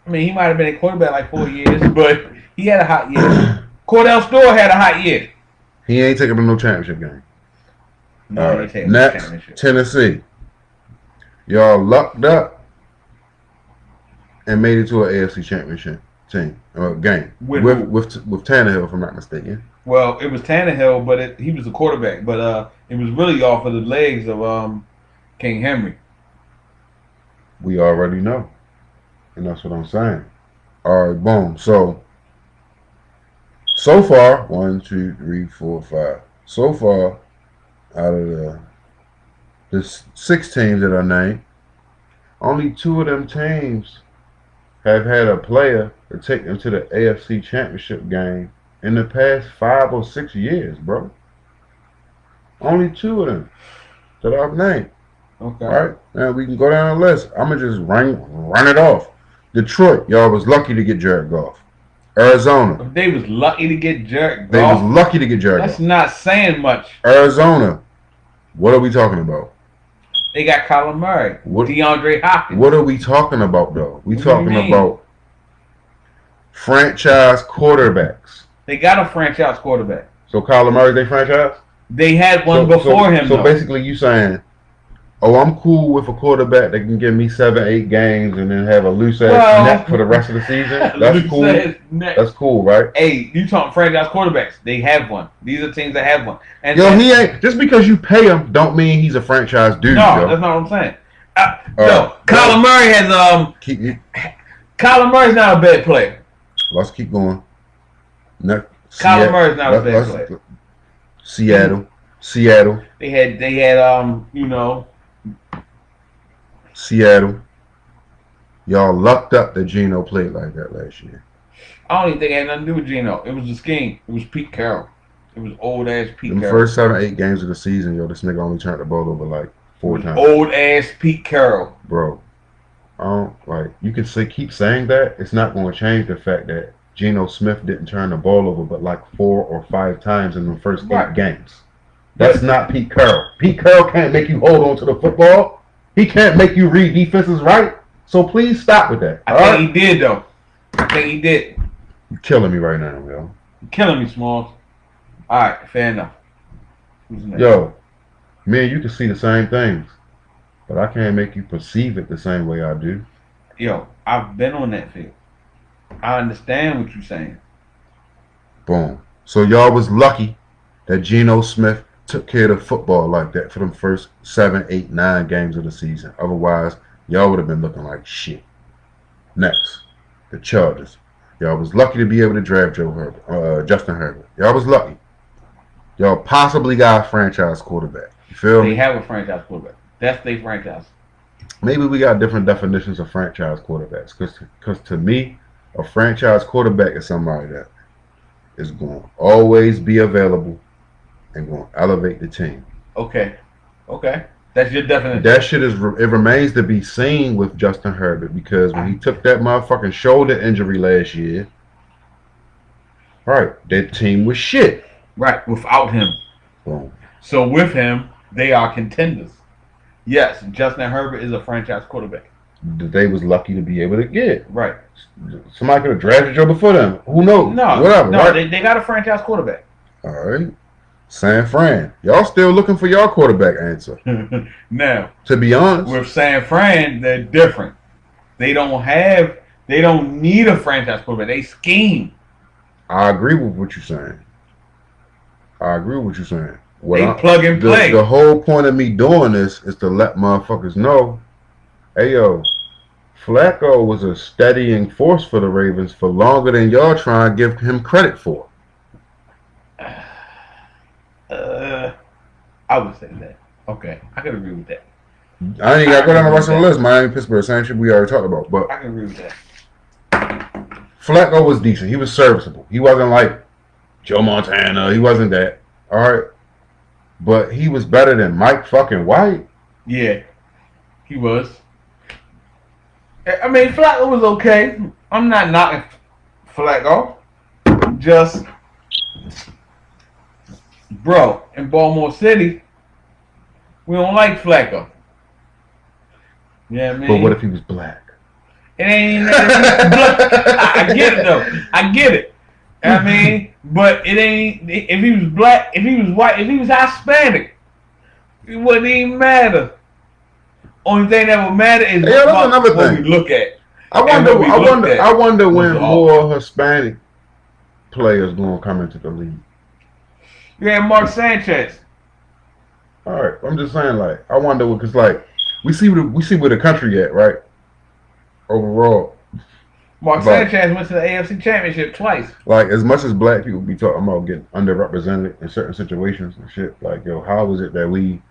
I mean, he might have been a quarterback like 4 years, but he had a hot year. Cordell Stewart had a hot year. He ain't taking on no championship game. No, all right. Next, Tennessee. Y'all lucked up and made it to an AFC championship game with Tannehill, if I'm not mistaken. Well, it was Tannehill, but he was the quarterback. But it was really off of the legs of King Henry. We already know, and that's what I'm saying. All right, boom. So far, 1, 2, 3, 4, 5. So far, out of the 6 teams that are named, only 2 of them teams have had a player to take them to the AFC Championship game in the past 5 or 6 years, bro. Only 2 of them that I've named. Okay. All right, now we can go down the list. I'm gonna just run it off. Detroit, y'all was lucky to get Jared Goff. Arizona, they was lucky to get Jared Goff. They was lucky to get Jared Goff. That's not saying much. Arizona, what are we talking about? They got Kyler Murray, DeAndre Hopkins. What are we talking about, though? We talking about franchise quarterbacks. They got a franchise quarterback. So Kyler Murray, they franchise? They had one before him. So basically, you saying, oh, I'm cool with a quarterback that can give me 7, 8 games and then have a loose ass neck for the rest of the season. That's cool. That's cool, right? Hey, you talking franchise quarterbacks? They have one. These are teams that have one. And he ain't just because you pay him don't mean he's a franchise dude. No, that's not what I'm saying. Kyler Murray has Kyler Murray's not a bad player. Let's keep going. Kyler Murray's not a bad player. Seattle. They had Seattle. Y'all lucked up that Geno played like that last year. I don't even think it had nothing to do with Geno. It was the scheme. It was Pete Carroll. It was old ass Pete Carroll. The first 7, 8 games of the season, this nigga only turned the ball over like 4 times. Old ass Pete Carroll. Bro, you can keep saying that. It's not going to change the fact that Geno Smith didn't turn the ball over but like 4 or 5 times in the first 8 games. That's not Pete Carroll. Pete Carroll can't make you hold on to the football. He can't make you read defenses right. So please stop with that. I think he did, though. I think he did. You're killing me right now, yo. You're killing me, Smalls. All right, fair enough. Who's next? Yo, me and you can see the same things, but I can't make you perceive it the same way I do. Yo, I've been on that field. I understand what you're saying. Boom. So y'all was lucky that Geno Smith took care of the football like that for them first 7, 8, 9 games of the season. Otherwise, y'all would have been looking like shit. Next, the Chargers. Y'all was lucky to be able to draft Justin Herbert. Y'all was lucky. Y'all possibly got a franchise quarterback. You feel me? They have a franchise quarterback. That's their franchise. Maybe we got different definitions of franchise quarterbacks. Because to me, a franchise quarterback is somebody that is going to always be available and going to elevate the team. Okay. That's your definition. That shit it remains to be seen with Justin Herbert because when he took that motherfucking shoulder injury last year, right, that team was shit. Right, without him. Boom. So with him, they are contenders. Yes, Justin Herbert is a franchise quarterback. They was lucky to be able to get. Right. Somebody could have drafted you before them. Who knows? No, whatever. No, right? they got a franchise quarterback. All right. San Fran. Y'all still looking for y'all quarterback answer. Now, to be honest. With San Fran, they're different. They don't need a franchise quarterback. They scheme. I agree with what you're saying. They plug and play. The whole point of me doing this is to let motherfuckers know, hey, yo, Flacco was a steadying force for the Ravens for longer than y'all try and give him credit for. I would say that. Okay, I can agree with that. I ain't got to go down the rest of the list. Miami, Pittsburgh, same shit we already talked about. But I can agree with that. Flacco was decent. He was serviceable. He wasn't like Joe Montana. He wasn't that. All right. But he was better than Mike fucking White. Yeah, he was. I mean, Flacco was okay. I'm not knocking Flacco. Just, bro, in Baltimore City, we don't like Flacco. Yeah, man. But what if he was black? It ain't. I get it though. I get it. I mean, but it ain't. If he was black, if he was white, if he was Hispanic, it wouldn't even matter. Only thing that would matter is what we look at. I wonder when more Hispanic players gonna come into the league. Yeah, Mark Sanchez. All right, I'm just saying, like, I wonder because, like, we see where the country at, right? Overall, Mark Sanchez went to the AFC Championship twice. Like, as much as black people be talking about getting underrepresented in certain situations and shit, like, yo, how is it that we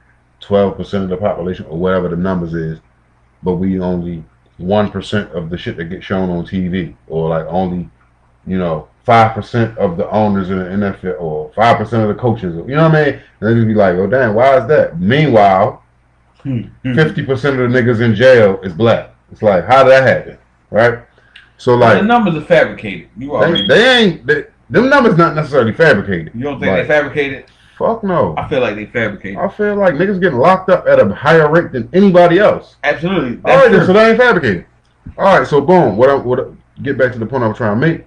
12% of the population or whatever the numbers is, but we only 1% of the shit that gets shown on TV, or like only, 5% of the owners in the NFL, or 5% of the coaches, you know what I mean? And they just be like, oh damn, why is that? Meanwhile, 50% of the niggas in jail is black. It's like, how did that happen, right? So like, the numbers are fabricated. Them numbers not necessarily fabricated. You don't think they fabricated? Fuck no. I feel like they fabricated. I feel like niggas getting locked up at a higher rate than anybody else. Absolutely. All right, then, so they ain't fabricated. All right, so boom. Get back to the point I was trying to make.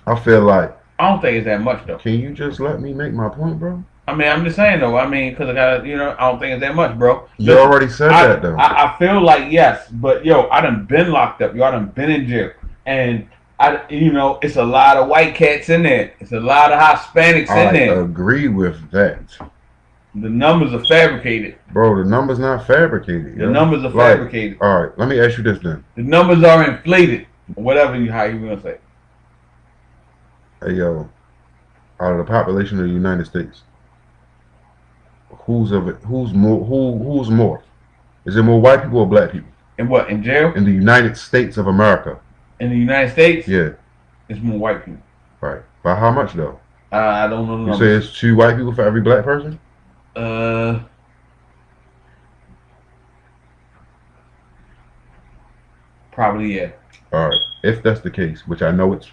I feel like I don't think it's that much though. Can you just let me make my point, bro? I mean, I'm just saying though. I mean, because I got I don't think it's that much, bro. You already said that though. I feel like yes, but I done been locked up. I done been in jail, and it's a lot of white cats in there. It's a lot of Hispanics in there. I agree with that. The numbers are fabricated. Bro, the numbers not fabricated. The numbers are fabricated. All right, let me ask you this then. The numbers are inflated. How you gonna say? Hey yo, out of the population of the United States, who's more? Is it more white people or black people? In what? In jail? In the United States of America. In the United States? Yeah. It's more white people. Right. By how much though? I don't know the numbers. You say it's 2 white people for every black person? Probably yeah. All right. If that's the case, which I know it's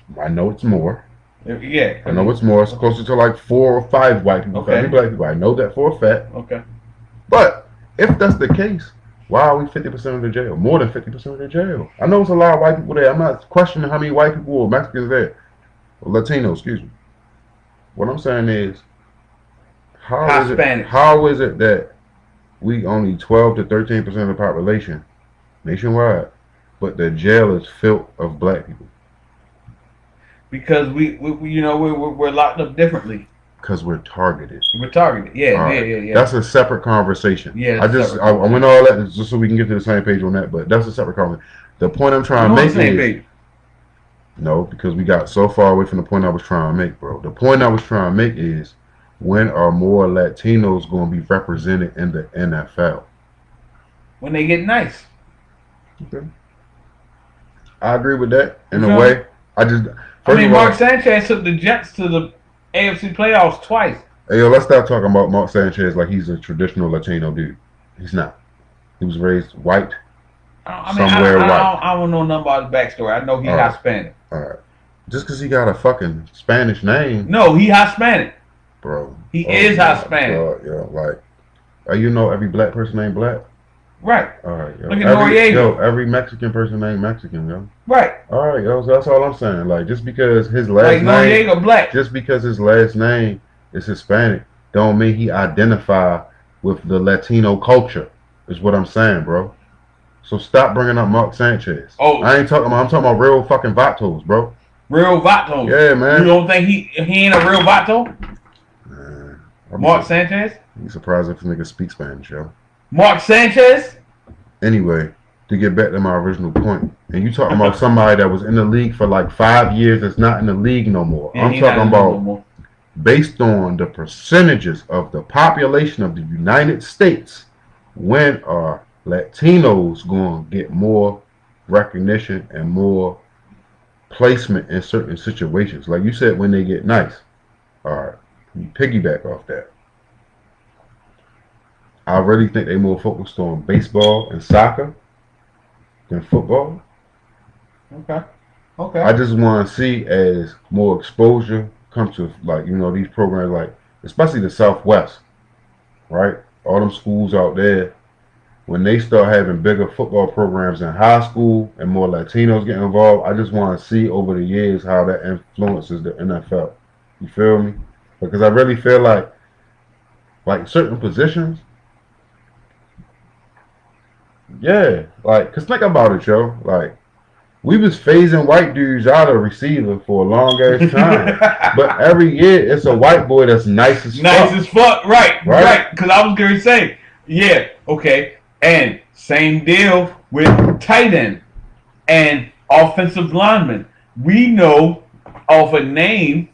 more. Yeah. I know it's more. It's closer to like 4 or 5 white people for every black people. I know that for a fact. Okay. But if that's the case, why are we 50% of the jail? More than 50% of the jail. I know it's a lot of white people there. I'm not questioning how many white people or Mexicans there. Or Latino, excuse me. What I'm saying is, how is it that we only 12 to 13% of the population nationwide, but the jail is filled of black people? Because we're locked up differently. Because we're targeted. We're targeted. Yeah. That's a separate conversation. Yeah. I went all that just so we can get to the same page on that, but that's a separate conversation. The point I'm trying to make is no, because we got so far away from the point I was trying to make, bro. The point I was trying to make is, when are more Latinos going to be represented in the NFL? When they get nice. Okay. I agree with that in a way. Mark Sanchez took the Jets to the AFC playoffs twice. Hey, yo, let's stop talking about Mark Sanchez like he's a traditional Latino dude. He's not. He was raised white. I don't know nothing about his backstory. I know he's Hispanic. All right. Just because he got a fucking Spanish name. No, he Hispanic. Bro. He is Hispanic. You know every black person ain't black? Right. All right, yo. Look at Noriega. Every Mexican person ain't Mexican, yo. Right. All right, yo. So that's all I'm saying. Like, just because his last name, Noriega black. Just because his last name is Hispanic, don't mean he identify with the Latino culture. Is what I'm saying, bro. So stop bringing up Mark Sanchez. Oh, I'm talking about real fucking vatos, bro. Real vatos. Yeah, man. You don't think he ain't a real vato? Mark Sanchez? You surprised if niggas speak Spanish, yo. Mark Sanchez? Anyway, to get back to my original point, and you talking about somebody that was in the league for like 5 years that's not in the league no more. Yeah, I'm talking about based on the percentages of the population of the United States, when are Latinos going to get more recognition and more placement in certain situations. Like you said, when they get nice. All right, you piggyback off that. I really think they more focused on baseball and soccer than football. Okay. Okay. I just want to see as more exposure comes to these programs, like especially the Southwest, right? All them schools out there, when they start having bigger football programs in high school and more Latinos get involved, I just want to see over the years how that influences the NFL. You feel me? Because I really feel like certain positions, yeah, cause think about it, yo, we was phasing white dudes out of receiver for a long ass time. But every year it's a white boy that's nice as fuck. Nice as fuck, right. Because I was going to say, yeah, okay. And same deal with tight end and offensive lineman. We know off a name,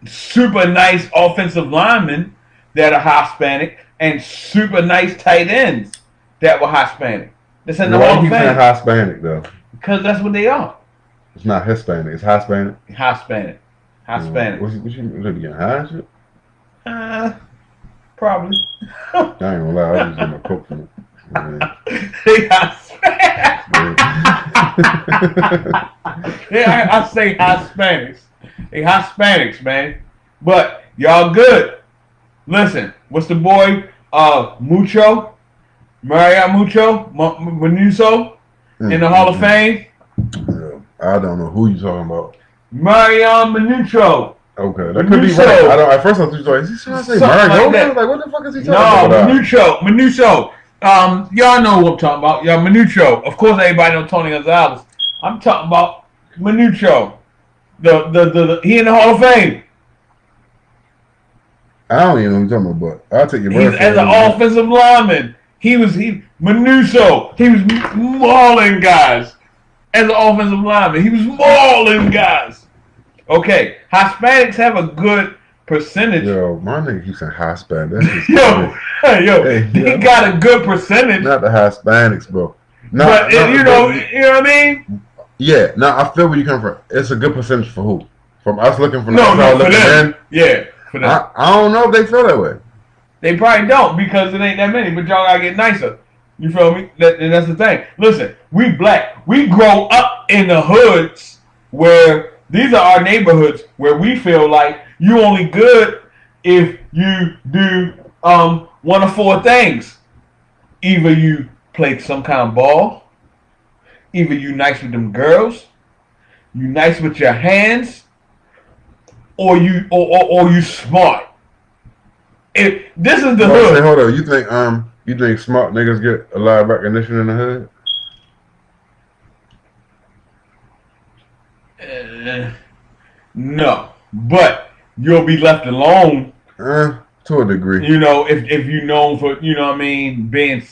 super nice offensive linemen that are Hispanic and super nice tight ends that were Hispanic. That's in the Hall of Fame. Why are you saying Hispanic though? Because that's what they are. It's not Hispanic. It's Hispanic. Hispanic. What you getting high shit? Probably. I ain't gonna lie. I was in a coke from it. They Hispanic. Yeah, I say Hispanics. They Hispanics, man. But y'all good. Listen, what's the boy? Mucho. Mario Manuso in the Hall of Fame. I don't know who you talking about. Marion Manucho. Okay, that could be right. At first I was like, is he trying to say Mario? Like, what the fuck is he talking about? Manucho. Y'all know what I'm talking about. Y'all, Manucho. Of course, everybody know Tony Gonzalez. I'm talking about Manucho. He in the Hall of Fame. I don't even know what you're talking about, but I'll take your word for it. As an offensive lineman. Manuso. He was mauling guys as an offensive lineman. He was mauling guys. Okay, Hispanics have a good percentage. Yo, my nigga keeps saying Hispanic. He got a good percentage. Not the Hispanics, bro. You know what I mean? Yeah. Now I feel where you come from. It's a good percentage for who? From us looking from the outside looking in. Yeah. For them. I don't know if they feel that way. They probably don't because it ain't that many, but y'all gotta get nicer. You feel me? And that's the thing. Listen, we black. We grow up in the hoods where these are our neighborhoods where we feel like you only good if you do one of four things. Either you play some kind of ball, either you nice with them girls, you nice with your hands, or you smart. If this is the hood. Say, hold on, you think smart niggas get a lot of recognition in the hood? No, but you'll be left alone. To a degree. You know, if you're known for, you know what I mean, being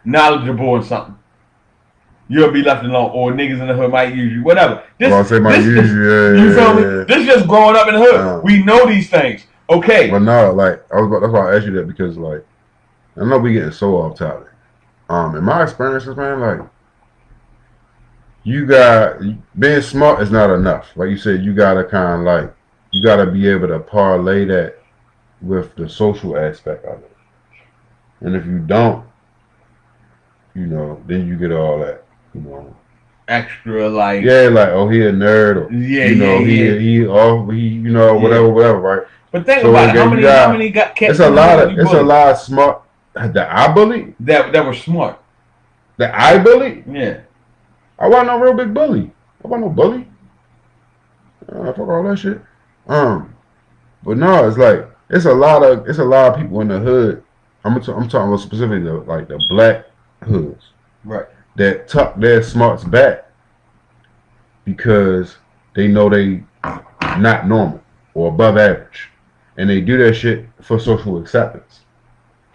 knowledgeable or something. You'll be left alone, or niggas in the hood might use you, whatever. You feel me? This is just growing up in the hood. We know these things. Okay. But no, that's why I asked you that, because I know we getting so off topic. In my experiences, man, being smart is not enough. Like you said, you gotta you gotta be able to parlay that with the social aspect of it. And if you don't, then you get all that, extra oh, he a nerd, or he whatever, right? But think about it. How many got kept? It's a lot of smart that I bully that were smart. That I bully? Yeah. I wasn't no real big bully. I wasn't no bully. Fuck all that shit. But no, it's a lot of people in the hood. I'm talking about specifically the black hoods, right? That tuck their smarts back because they know they not normal or above average, and they do that shit for social acceptance,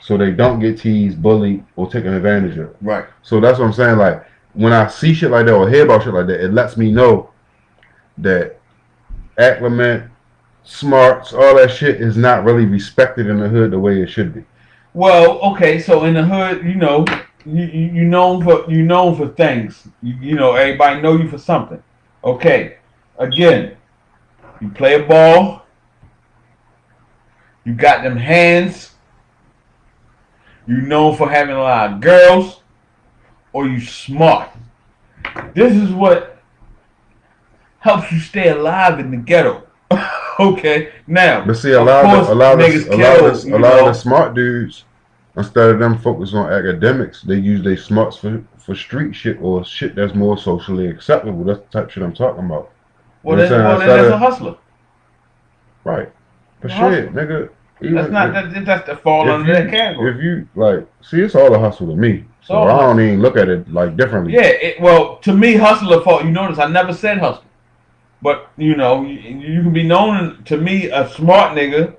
so they don't get teased, bullied, or taken advantage of. Right. So that's what I'm saying. When I see shit like that or hear about shit like that, it lets me know that acclimate, smarts, all that shit is not really respected in the hood the way it should be. Well, okay, so in the hood, you known for things. You know, everybody know you for something. Okay, again, you play a ball. You got them hands. You known for having a lot of girls, or you smart. This is what helps you stay alive in the ghetto. Okay, now. But see, a lot of the smart dudes, instead of them focus on academics, they use their smarts for street shit or shit that's more socially acceptable. That's the type of shit I'm talking about. Well, then that's a hustler. Right. But shit, nigga. That's the fall under that category. If you see, it's all a hustle to me. So I don't even look at it differently. Yeah, well, to me, hustler fall. You notice I never said hustler, but you know, you can be known to me a smart nigga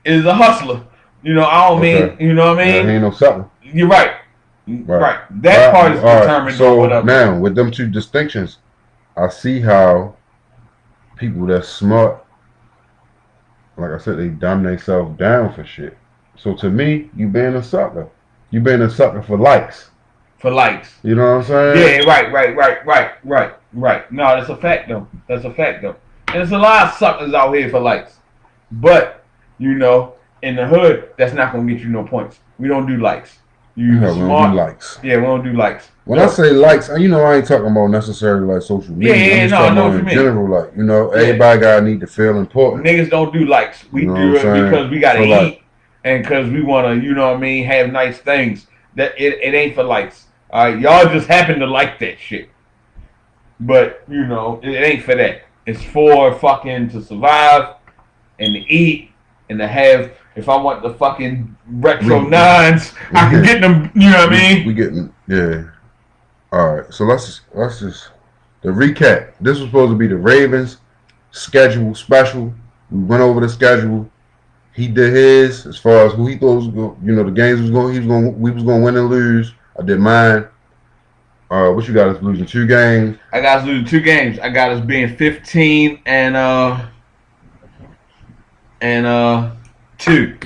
is a hustler. You know, I don't mean, you know what I mean? He ain't no something. You're right. That part is determined. So whatever. Now with them two distinctions, I see how people that's smart, like I said, they dumb themselves down for shit. So to me, you being a sucker. You being a sucker for likes. For likes. You know what I'm saying? Yeah, right. No, that's a fact though. And there's a lot of suckers out here for likes. But, you know, in the hood, that's not gonna get you no points. We don't do likes. You smart. We don't do likes. Yeah, we don't do likes. When I say likes, you know, I ain't talking about necessarily like social media. I'm just talking about in general, like, you know, everybody gotta need to feel important. Niggas don't do likes. We do it because we gotta eat and because we wanna, you know what I mean, have nice things. That it ain't for likes. Y'all just happen to like that shit. But, you know, it ain't for that. It's for fucking to survive and to eat and to have. If I want the fucking retro 9s, I can get them. You know what I mean? We getting All right, so let's just the recap. This was supposed to be the Ravens schedule special. We went over the schedule. He did his as far as who he thought was going. You know, the games we was going to win and lose. I did mine. What you got us losing 2 games? I got us losing 2 games. I got us being 15 and 2.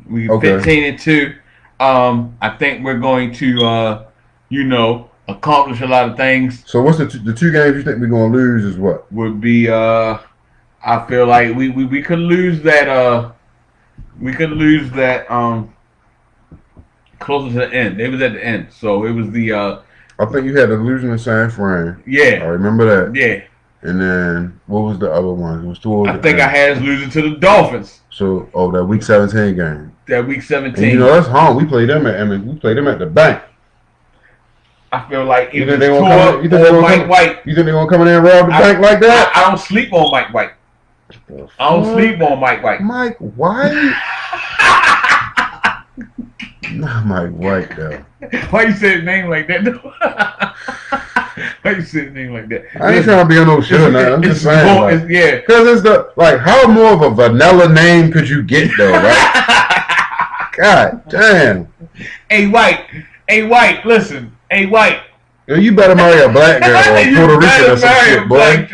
We 15 and 2. I think we're going to you know, accomplish a lot of things. So what's the 2 games you think we're gonna lose? Is what would be I feel like we could lose that closer to the end. It was at the end, so it was the I think you had the losing to San Fran. Yeah, I remember that. Yeah. And then what was the other one? It was towards I think I had us losing to the Dolphins. So that week 17 game. That week 17. And you know that's home. We played them at the bank. I feel like you think they're gonna come? Mike White. You think they're gonna come in there and rob the bank like that? I don't sleep on Mike White. I don't sleep on Mike White. Mike White? Not Mike White though. Why you say his name like that though? Why you say his name like that? I ain't trying to be on no show now. I'm just saying. Yeah. Because it's how more of a vanilla name could you get though, right? God damn. Hey White, listen. Hey White. Yo, you better marry a black girl or a Puerto Rican or some shit, boy.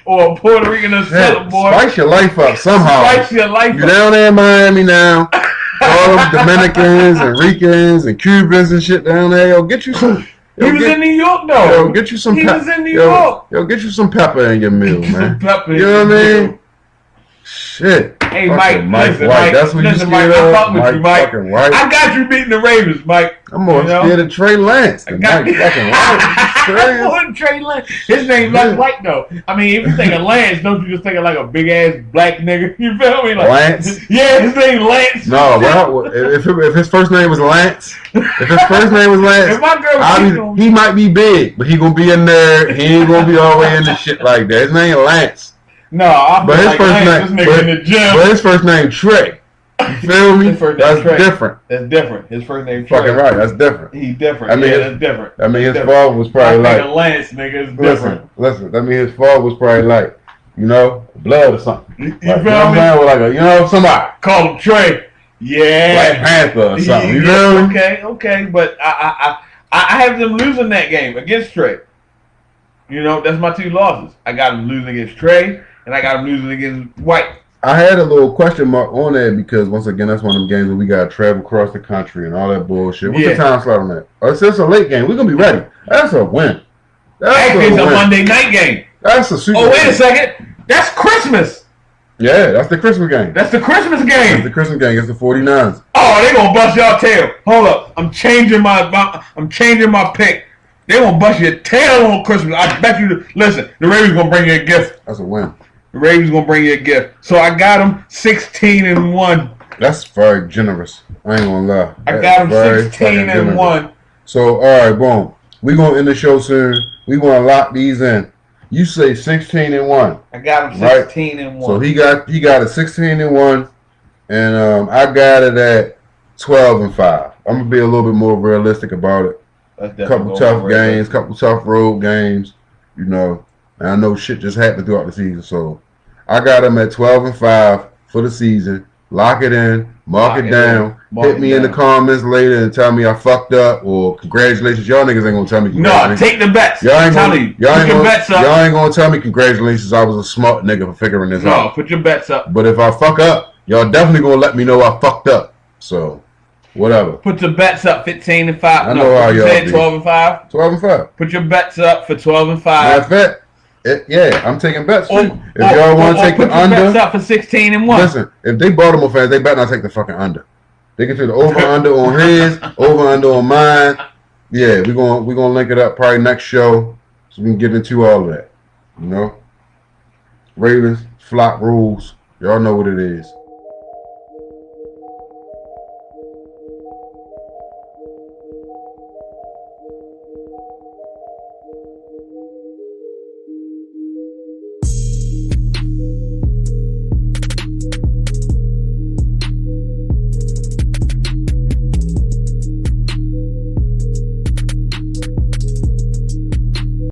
Or a Puerto Rican or something, boy. Spice your life up somehow. Spice your life up. You down there in Miami now. All them Dominicans and Ricans and Cubans and shit down there. Yo, get you some. He was in New York though. Yo, get you some. He was in New York. Yo, get you some pepper in your meal, man. Pepper. You know what I mean? Shit. Hey, Mike, listen, White. That's what you scared of? I fuck with you, Mike. White. I got you beating the Ravens, Mike. I'm more scared of Trey Lance than Mike fucking White. Trey Lance. His name's like White, though. I mean, if you think of Lance, don't you just think of like a big-ass black nigga? You feel me? Like, Lance? Yeah, his name Lance. No, well, if his first name was Lance, if my girl he might be big, but he gonna be in there. He ain't gonna be all the way in the shit like that. His name Lance. No, I feel like Lance, this nigga in the gym. But his first name Trey. You feel me? That's different. That's different. His first name Trey. Fucking right. That's different. He's different. I mean, that's different. I mean, his father was probably like Lance, nigga. It's different. Listen. I mean, his father was probably like, you know, blood or something. You like, feel me? Like you know, somebody call him Trey. Yeah. Black Panther or something. You feel me? Okay. But I have them losing that game against Trey. You know, that's my 2 losses. I got them losing against Trey, and I got them losing against White. I had a little question mark on that because once again, that's one of them games where we gotta travel across the country and all that bullshit. What's the time slot on that? Oh, it's just a late game. We're gonna be ready. That's a win. Actually, it's a Monday night game. That's a super. Oh, wait a second. That's Christmas. Yeah, that's the Christmas game. That's the Christmas game. That's the Christmas game. It's the 49ers. Oh, they gonna bust y'all tail. Hold up. I'm changing my pick. They gonna bust your tail on Christmas. I bet you. Listen, the Ravens gonna bring you a gift. That's a win. The Ravens gonna bring you a gift. So I got them 16-1. That's very generous. I ain't gonna lie. I got them 16-1. So all right, boom. We gonna end the show soon. We gonna lock these in. You say 16-1. I got him 16-1. So he got a 16-1, and I got it at 12-5. I'm gonna be a little bit more realistic about it. Couple tough games, couple tough road games, you know. And I know shit just happened throughout the season, so I got him at 12-5 for the season. Lock it in, mark it down. Hit me in the comments later and tell me I fucked up or congratulations. Y'all niggas ain't gonna tell me congratulations. No, take the bets. Y'all ain't gonna tell me congratulations. I was a smart nigga for figuring this out. No, put your bets up. But if I fuck up, y'all definitely gonna let me know I fucked up. So, whatever. Put your bets up 15-5. I know how y'all said 12-5. 12-5. Put your bets up for 12-5. Matter of fact, yeah, I'm taking bets too. If y'all want to take the under, bets up for 16-1. Listen, if they Baltimore fans, they better not take the fucking under. They can take the over under on his, over under on mine. Yeah, we're gonna link it up probably next show, so we can get into all of that. You know, Ravens, flock rules. Y'all know what it is.